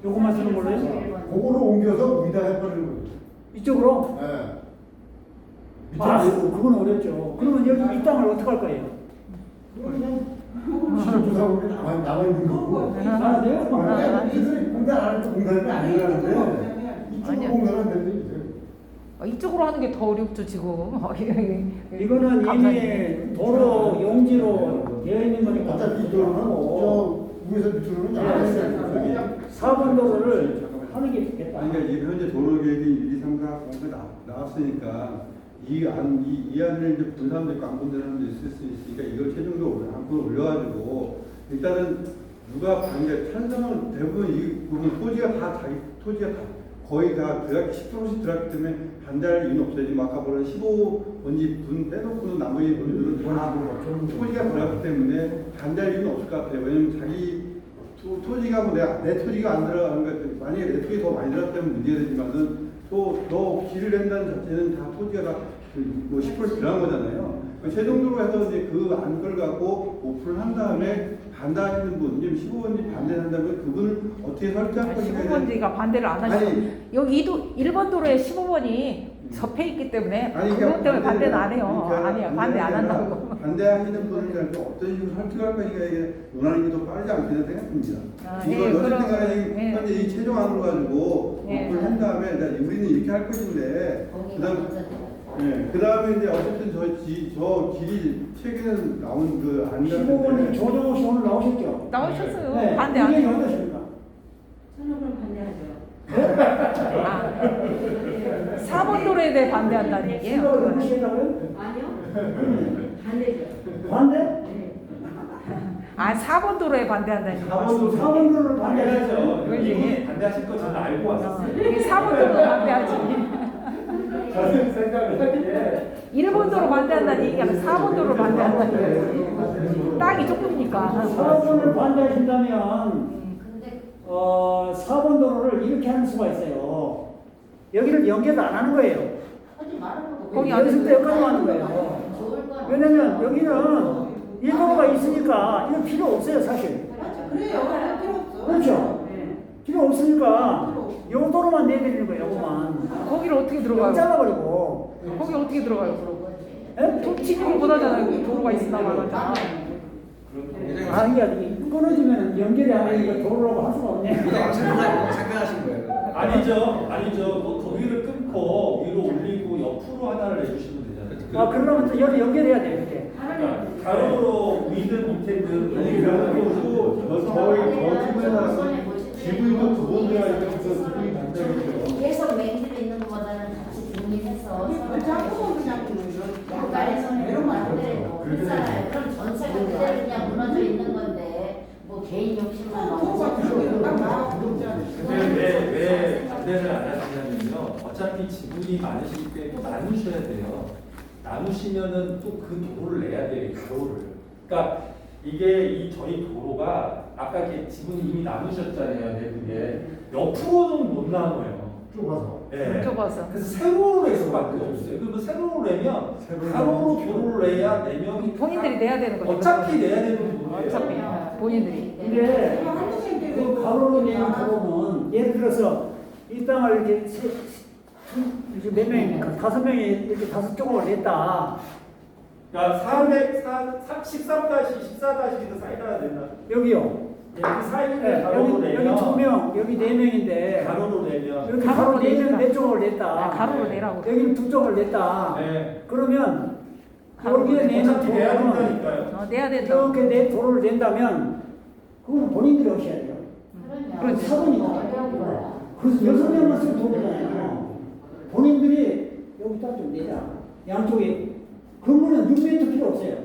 요것만 쓰는 걸로 해서 그거로 옮겨서 위다 해버리는 거예요. 이쪽으로. 네. 아, 그건 어렵죠. 그러면 여기 이 땅을 어떻게 할 거예요? 그냥 시험 조사하고 나와 있는 거고. 아, 돼요? 공단 안 해도 공단이 아니라는데 아니야. 이쪽으로 공단 안 되는데. 이쪽으로 하는 게 더 어렵죠 지금. 이거는 감사합니다. 이미 도로 용지로 되어 있는 거니까 어차피 이 도로는 저 위에서 밑으로는 안 4번 도로를 하는 게 좋겠다. 아니, 그러니까 지금 현재 도로 계획이 1, 2, 3, 4, 5가 나왔으니까 이 안을 이제 본 사람도 있고 안 본 사람도 있을 수 있으니까 이걸 최종적으로 한번 올려가지고 일단은 누가 반대 찬성은 대부분 이 부분 토지가 다 자기 토지가 다 거의 다 들어갔 10%씩 들어갔기 때문에 반대할 이유는 없어요. 지금 아까 보는 15번지 분 빼놓고는 나머지 분들은 다 토지가 들어갔기 때문에 반대할 이유는 없을 것 같아요. 왜냐면 자기 토지가 뭐 내 토지가 안 들어가는 것 만약에 내 토지 더 많이 들어갔다면 문제가 되지만은 또 길을 낸다는 자체는 다 토지가 다뭐 10% 들어간 거잖아요. 최종적으로 해서 이제 그 안걸 갖고 오픈을 한 다음에 반대하시는 분, 지금 15번지 반대한다면 그분을 어떻게 설득할 것인가. 15번지가 반대를 안 하시고 여기 1번 도로에 15번이 접해 있기 때문에 그것 때문에 반대는 안 해요. 아니야, 반대 안 한다고. 반대하시는 분을 가지고 어떤 식으로 설득할 것인가 이게 논하는 게 더 빠르지 않겠나 생각합니다. 아, 이걸 예, 어쨌든 간에 예. 현재 이 최종안으로 가지고 예. 오픈을 한 다음에 우리는 이렇게 할 것인데 그 다음에 이제 어쨌든 저 길이 최근에 나온 그 15번이 조정호 씨 오늘 나오셨죠? 나오셨어요. 네. 반대 안 의견이 해요. 어떠십니까? 저는 그럼 반대하죠. 아, 4번 도로에 대해 반대한다는 얘기예요. 생각을 그거는. 해보시겠다고요? 아니요. 반대죠. 반대? 네. 아, 4번 도로에 반대한다는 얘기예요. 4번 도로를 반대하죠. 반대하죠. 그러지. 이미 반대하실 거 저는 알고 왔었어요. 이게 4번 도로 반대하지. 저는 생각을 하기에 1번 도로 반대한다는 얘기가 4번 도로 반대한다는 얘기예요. 땅이 조금이니까. 4번을 반대하신다면 근데 4번 도로를 이렇게 하는 수가 있어요. 여기를 연결 안 하는 거예요. 하지 말라고. 거기 안 연습 때 되는 여기까지 하는 거예요. 좋을 건 왜냐면 여기는 이 도로가 있으니까 이거 필요 없어요, 사실. 그래요. 필요 없어. 그렇죠? 네. 필요 없으니까 요 도로만 내드리는 거예요, 요거만. 거기를 어떻게 여기 들어가요? 잘라버리고. 거기 어떻게 들어가요, 그러고? 예? 진입을 못 하잖아요. 도로가 있으나 말하잖아. 아, 이게 끊어지면 연결이 안 되니까 도로라고 할 수가 없네. 생각하신 거예요. 아니죠. 뭐 거기를 끊고 위로 올리고 옆으로 하나를 내주시면 되잖아요. 아, 그러면 또 여기 연결해야 돼, 이렇게. 그러니까 가로로 위든 밑에든 아니 그래가지고 저희 집에서 지분도 두 번 들어가니까 그 지분이 반대겠죠. 계속 맹기를 있는 것보다는 같이 독립해서 자꾸만 그냥 약간의 손에 안 되고 했잖아요. 그럼 전체가 그대로 그냥 무너져 있는 건데 뭐 개인 욕심만 도가 필요해요. 딱 나와보자. 근데 왜 반대를 안 하시냐면요. 어차피 지분이 많으시기 때문에 또 나누셔야 돼요. 나누시면은 또 그 도로를 내야 돼요. 이 도로를. 그러니까 이게 저희 도로가 아까 이렇게 지분이 이미 나누셨잖아요. 내국에 옆으로는 못 나눠요. 좁아서. 예. 좁아서. 그래서 세로로 내서 밖에 없어요. 그러면 세로로 내면 가로로 도로를 내야 네 명이 본인들이 내야 되는 거죠. 어차피 내야 되는 돈이에요. 어차피 본인들이. 근데 그 가로로 내는 도로는 예를 들어서 이 땅을 이렇게 이제 몇 명이, 5명이 이렇게 5쪽을 냈다. 그러니까 13-14-14-1도 사이드가 된다. 여기요. 예, 그 사이드에 네, 가로로 여기 내면 2명, 여기 4명인데 가로로 내면 여기 가로로 가로 내면 내니까. 4쪽을 냈다. 아, 가로로 내라고. 여기는 2쪽을 냈다. 네. 그러면 가로로 여기에 내는 어차피 내야 도로는 된다니까요. 내야 된다. 이렇게 내 도로를 낸다면 그건 본인들이 하셔야 돼요. 그러면 그렇지. 사고니까. 어려운 거야. 그래서 6명만 쓰면 도로잖아요. 본인들이 여기다 좀 내자. 양쪽에 건물은 6m 필요 없어요.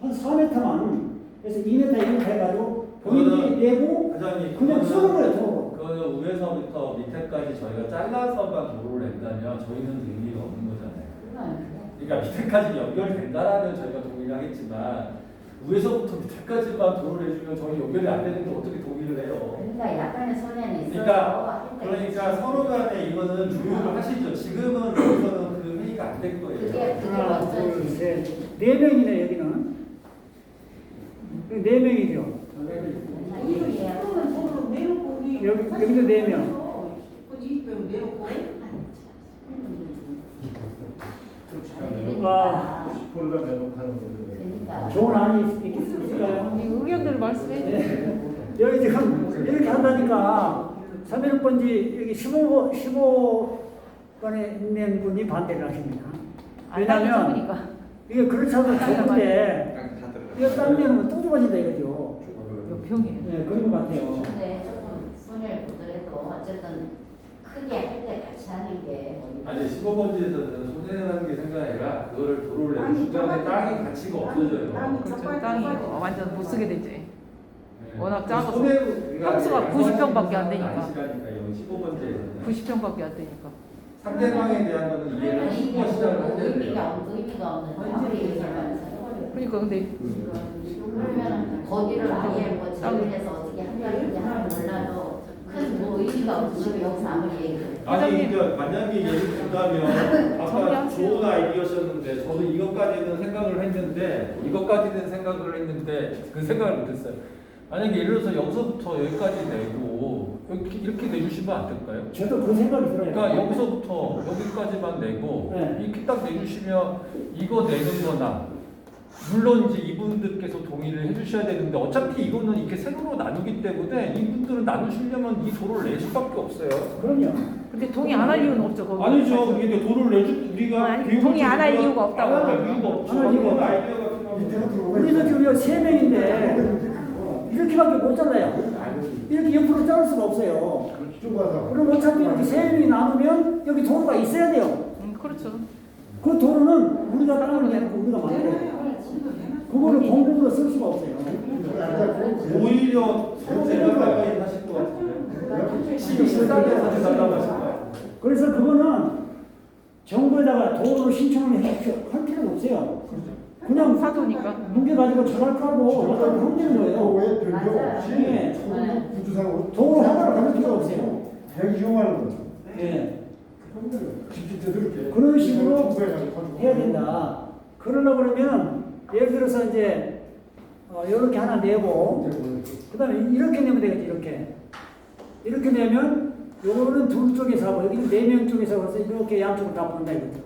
한 4m만 그래서 2m, 1m 해가지고 본인들이 내고 과장님, 그냥 쓰는 거예요, 도로. 그거는 위에서부터 밑에까지 저희가 잘라서만 도로를 낸다면 저희는 의미가 없는 거잖아요. 그러니까 밑에까지 연결된다라면 저희가 동의를 하겠지만 위에서부터 밑에까지만 도로를 해주면 저희 연결이 안 되는데 어떻게 동의를 해요? 그러니까 약간의 손해는 있어서 그러니까 서로 간에 이거는 조율을 하시죠. 지금은 여기서는 그 회의가 안 될 거예요. 그게 하나, 어떤 둘, 셋, 4명이네 여기는. 4명이죠. 이름이에요. 그러면 돈을 내놓고 우리 여기도 4명. 그 20병 내놓고 아, 그러니까 좋은 안이 있을까요? 이 의견들을 말씀해 주세요. 네. 여기 지금 이렇게 한다니까 3.1번지 여기 15번에 있는 분이 반대를 하십니다. 왜냐면 적으니까. 이게 그렇지 않아도 좋은데 이거 따면 또 좋아진다 이거죠. 병이에요. 네, 그런 것 같아요. 근데 조금 손해를 보더라도 어쨌든 크게 할 때 같이 하는 게 아니 15번지에서는 손해라는 게 생각이 아니라 그거를 도로를 내고 아니, 중간에 저거- 땅이 가치가 없어져요. 그렇죠. 땅이 완전 못 쓰게 되지. 네. 워낙 작아서 손해가 평수가 90평밖에 안 되니까. 아니시라니까 여기 15번지에서는 90평밖에 안 되니까. 상대방에 대한 거는 이해를 하시고 시작을 하셔야 돼요. 의미가 없는 아무리 얘기해봤자 그러니까 근데 그러면 거기를 아예 뭐 정리해서 어떻게 한다든지 하면 몰라도 큰 뭐 의미가 없지 지금 여기서 아무리 얘기해도 아니 그러니까 만약에 예를 든다면 아까 정리하세요. 좋은 아이디어셨는데 저도 이것까지는 생각을 했는데 그 생각을 못했어요. 만약에 예를 들어서 여기서부터 여기까지 내고 이렇게 내주시면 안 될까요? 저도 그 생각이 들어요. 그러니까 여기서부터 여기까지만 내고 네. 이렇게 딱 내주시면 이거 내는 거나 물론 이제 이분들께서 동의를 해주셔야 되는데 어차피 이거는 이렇게 세로로 나누기 때문에 이분들은 나누시려면 이 도로를 낼 수밖에 없어요. 그럼요. 근데 동의 안 할 이유는 없죠. 거기. 아니죠. 이게 도로를 내주 우리가 아니, 비용을 동의 안할 주니까 이유가 없다고. 안 할 이유가 없죠. 안 할 이유가 이건 없다. 아이디어 같은 밑에가 거. 들어오면 우리도 지금 3명인데 이렇게밖에 못 잘라요. 이렇게 옆으로 자를 수가 없어요. 좁아서 그럼 어차피 이렇게 3명이 나누면 여기 도로가 있어야 돼요. 그렇죠. 그 도로는 우리가 땅을 내고 우리가 만들어요. 그거를 공공으로 쓸 수가 없어요. 오히려 세로로 가까이 하실 것 같은데. 시간에서 해달라고 하실 거예요. 그래서 그거는 정부에다가 도로 신청을 할 필요가 없어요. 그냥 사도니까. 문제 가지고 절약하고 어떤 흔드는 거예요. 도로에 변경 없이 네. 구조상으로 도로 하나를 가질 필요가 없어요. 대기용하는 거죠. 예. 직접 그렇게 그런 식으로 정부에 가서 해야 된다. 그러려고 그러면 예를 들어서 이제 이렇게 하나 내고 그 다음에 이렇게 내면 되겠지. 이렇게 내면 요거는 둘 쪽에서 하고 여기는 4명 쪽에서 해서 이렇게 양쪽을 다 본다 이거죠.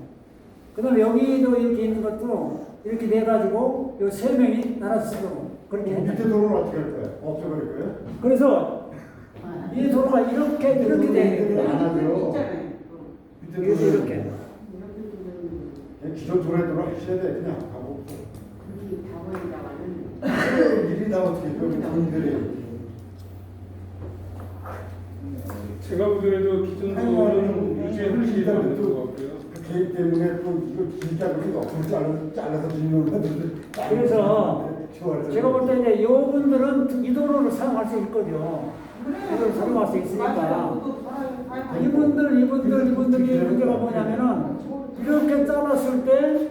그 다음에 여기도 이렇게 있는 것도 이렇게 내가지고 요 3명이 나눠서 쓰도록 그렇게 밑에 했다. 도로는 어떻게 할 거예요? 없애버릴 거예요? 그래서 이 도로가 이렇게 돼요. 안 하죠. 밑에 이렇게. 기존 도로에 들어 하셔야 돼. 그냥 하고. 일이 다 어떻게 여기 본인들이 제가 보기에도 기존 도로는 유지에 훨씬 더 많은 것 같고요. 그 계획 때문에 또 이거 진짜 그렇게 옆으로 잘라서 주는 분들 그래서 제가 볼 때 이제 요분들은 이 도로를 사용할 수 있거든요. 이걸 사용할 수 있으니까 이분들이 문제가 뭐냐면은 이렇게 잘랐을 때,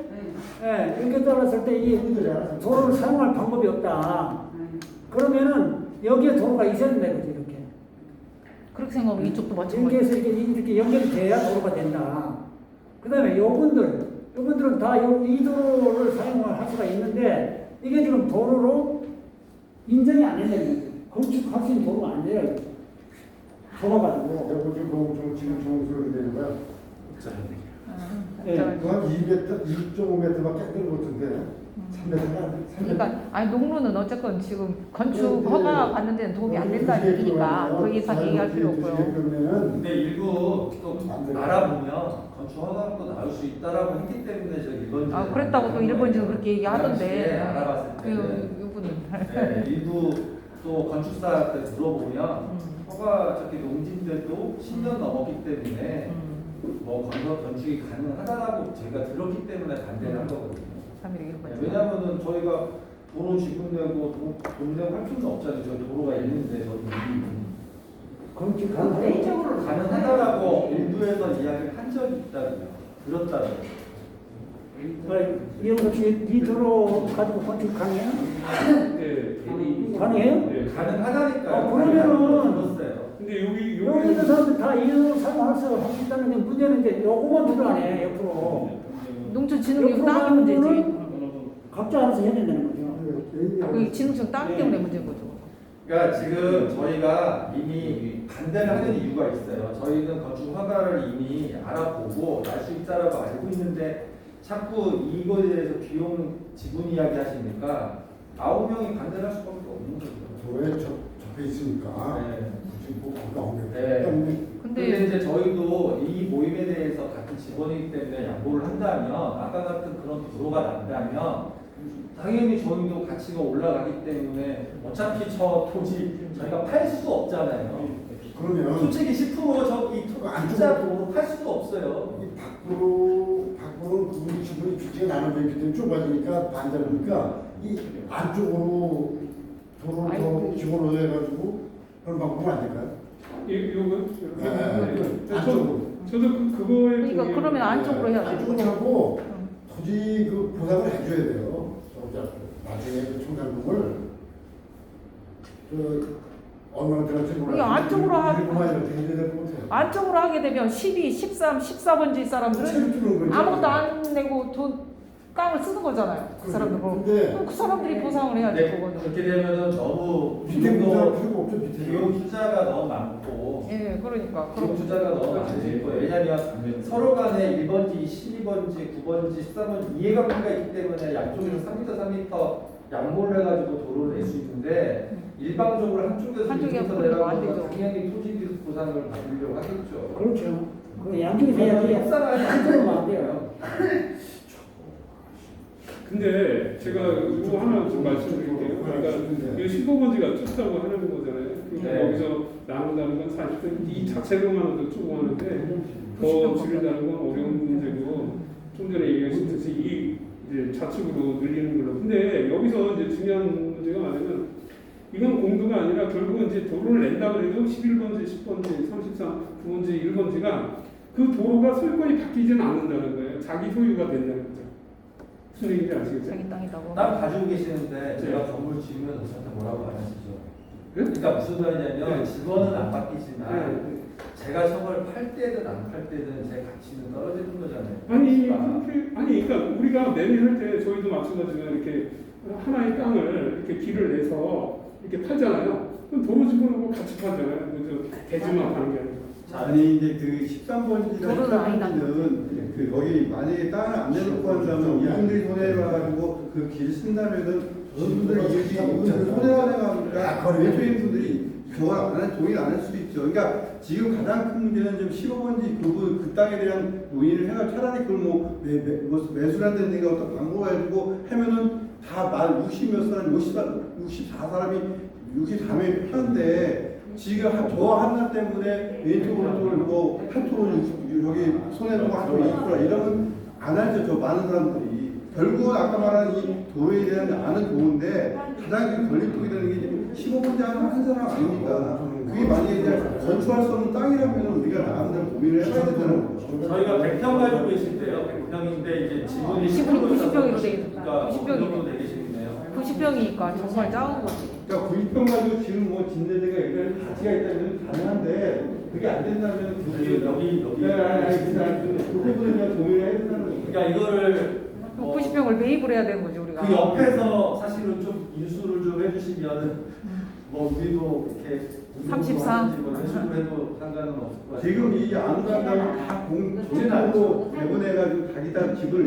예, 이렇게 잘랐을 때 이 도로를 사용할 방법이 없다. 그러면은 여기에 도로가 있어야 된다 이거지 이렇게. 그렇게 생각하면 이쪽도 이렇게 마찬가지. 해서 이렇게 연결이 돼야 도로가 된다. 그 다음에 요분들은 다 이 도로를 사용을 할 수가 있는데 이게 지금 도로로 인정이 안 된다는 거죠. 건축할 수 있는 도로가 안 돼요. 좁아가지고. 여기 지금 지금 정수를 되는 거야. 예. 그한 2m, 2.5m밖에 안 되는 것 같은데 3m. 그러니까 아니 농로는 어쨌건 지금 건축 허가 받는 데는 도움이 안 된다는 얘기니까 그 이상 얘기할 필요 없고요. 근데 일부 또 알아보면 건축 허가도 나올 수 있다라고 했기 때문에 저 일본지. 아 그랬다고 또 일본지는 그렇게 얘기하던데. 알아봤을 때. 이분은. 네, 일부 또 건축사한테 물어보면 허가 저기 농진들도 10년 넘었기 때문에 뭐 건축이 가능하다라고 제가 들었기 때문에 반대를 한 거거든요. 3일 네, 왜냐하면은 저희가 도로 지분 내고 돈 내고 할 필요는 없잖아요. 저희 도로가 있는데 저희 건축 개인적으로 가능하다라고 일부에서 이야기를 한 적이 있다고요. 들었다고요. 이영석 씨, 이 도로 가지고 건축 가능해요? 네. 가능해요? 네. 가능하다니까요. 그러면은 들었어요. 근데 여기 여기 있는 사람들 다 이 도로 사용할 수 있다는데 문제는 이제 요거만 필요하네 옆으로. 농촌진흥청 땅이 문제지. 각자 알아서 해야 된다는 거죠. 그 진흥청 땅 때문에 문제인 거죠. 그러니까 지금 저희가 이미 반대를 하는 이유가 있어요. 저희는 건축 허가를 이미 알아보고 날 수 있다라고 알고 있는데 자꾸 이거에 대해서 비용 지분 이야기 하시니까 9명이 반대를 할 수밖에 없는 거죠. 도에 접해 있으니까 네. 굳이 뭐 거기가 오면 네. 때문에 근데 이제 저희도 이 모임에 대해서 같은 직원이기 때문에 양보를 한다면 아까 같은 그런 도로가 난다면 당연히 저희도 가치가 올라가기 때문에 어차피 저 토지 저희가 팔 수 없잖아요. 그러면 솔직히 10% 저기 안쪽으로 팔 수도 없어요. 이 밖으로 그분이 지분이 주체가 나눠져 있기 때문에 좁아지니까 반대니까 이 안쪽으로 도로를 더 집어넣어 해가지고 그런 방법은 안 될까요? 요거 네. 저도 그거에 그러니까 동의해요. 그러면 안쪽으로 해야지. 안쪽으로 하고 토지 그 보상을 해줘야 돼요. 나중에 그 청산금을 그 얼마나 들어갈지 몰라요. 그러니까 안쪽으로 하지. 해줘야 될 것 같아요. 안쪽으로 하게 되면 12, 13, 14번지 사람들은 체류 주는 거죠. 아무것도 안 내고 돈 깡을 쓰는 거잖아요. 그 사람들 그럼 근데 그 사람들이 보상을 해야지 근데 그거는. 그렇게 되면은 너무 밑에 보상 필요가 없죠. 밑에. 비용 투자가 너무 많고 예, 그러니까 비용 그럼 투자가 너무 많을 거예요. 왜냐하면 서로 간에 1번지, 12번지, 9번지, 13번지 이해관계가 있기 때문에 양쪽에서 3m, 3m 양보를 해가지고 도로를 낼 수 있는데 일방적으로 한쪽에서 한쪽에 2m 그러면 안 내라고 되죠. 당연히 토지 보상을 받으려고 하겠죠. 그렇죠. 그 양쪽에서 해야지. 한쪽으로만 안 돼요. 근데 제가 이거 하나 좀 말씀드릴게요. 그러니까 이 15번지가 좁다고 하는 거잖아요. 그러니까 네. 여기서 나눈다는 건 사실 이 자체로만도 좁고 하는데 더 줄인다는 건 어려운 문제고 좀 전에 얘기하셨듯이 이 이제 좌측으로 늘리는 걸로. 근데 여기서 이제 중요한 문제가 뭐냐면 이건 공도가 아니라 결국은 이제 도로를 낸다고 해도 11번지, 10번지, 33, 9번지, 1번지가 그 도로가 소유권이 바뀌지는 않는다는 거예요. 자기 소유가 된다는 거죠. 무슨 얘기인지 아시겠어요? 자기 땅이다고. 땅 가지고 계시는데 제가 네. 건물 지으면 저한테 뭐라고 안 하시죠? 네? 그러니까 무슨 말이냐면 네. 직원은 안 바뀌지만 네. 제가 저걸 팔 때든 안 팔 때든 제 가치는 떨어지는 거잖아요. 아니 그러니까 그렇게 아니 그러니까 우리가 매매할 때 저희도 마찬가지로 이렇게 하나의 땅을 이렇게 길을 내서 이렇게 팔잖아요. 그럼 도로 집어넣고 같이 팔잖아요. 그래서 대지만 파는 게 아니고. 아니 이제 그 13번지나 도로는 아니다. 14번지는 그 거기 만약에 땅을 안 내놓고 한다면 이분들이 손해를 봐가지고 그 길 쓴다면은 이분들이 이분들 손해가 돼가니까 외초인 분들이 저걸 안 할, 동의를 안 할 수도 있죠. 그러니까 지금 가장 큰 문제는 좀 15번지 그 땅에 대한 논의를 해가 차라리 그걸 뭐 매수라는 데가 어떤 광고 가지고 하면은 다 60몇 사람, 64사람이 64명이 파는데 지금 저 하나 때문에 왼쪽으로 뭐 한쪽으로 여기 손해보고 한쪽으로 이익구라 이러면 안 하죠. 저 많은 사람들이. 결국은 아까 말한 이 도로에 대한 아는 좋은데 가장 걸림돌이 되는 게 15번째 한 사람 아닙니까? 그게 만약에 이제 건축할 수 없는 땅이라면 우리가 나름대로 고민을 해야 되는 거죠. 저희가 100평 가지고 계신데요. 100평인데 이제 지분이 90평으로 돼 있는 그러니까 90평이네. 되 계시네요. 90평이니까 정말 작은 거지. 그러니까 90평 가지고 지금 뭐 진대대가 일단 가치가 있다면 가능한데 그게 안 된다면 여기 그 부분에 대한 고민을 해야 된다는 거죠. 그러니까 이거를 90평을 매입을 해야 되는 거지 우리가. 그 옆에서 사실은 좀 인수를 좀 해주시면 뭐 우리도 이렇게 34. 뭐 인수를 해도 상관은 없을 것 같아요. 지금 이 안산당이 다 공적으로 배분해가지고 자기 다 집을 내.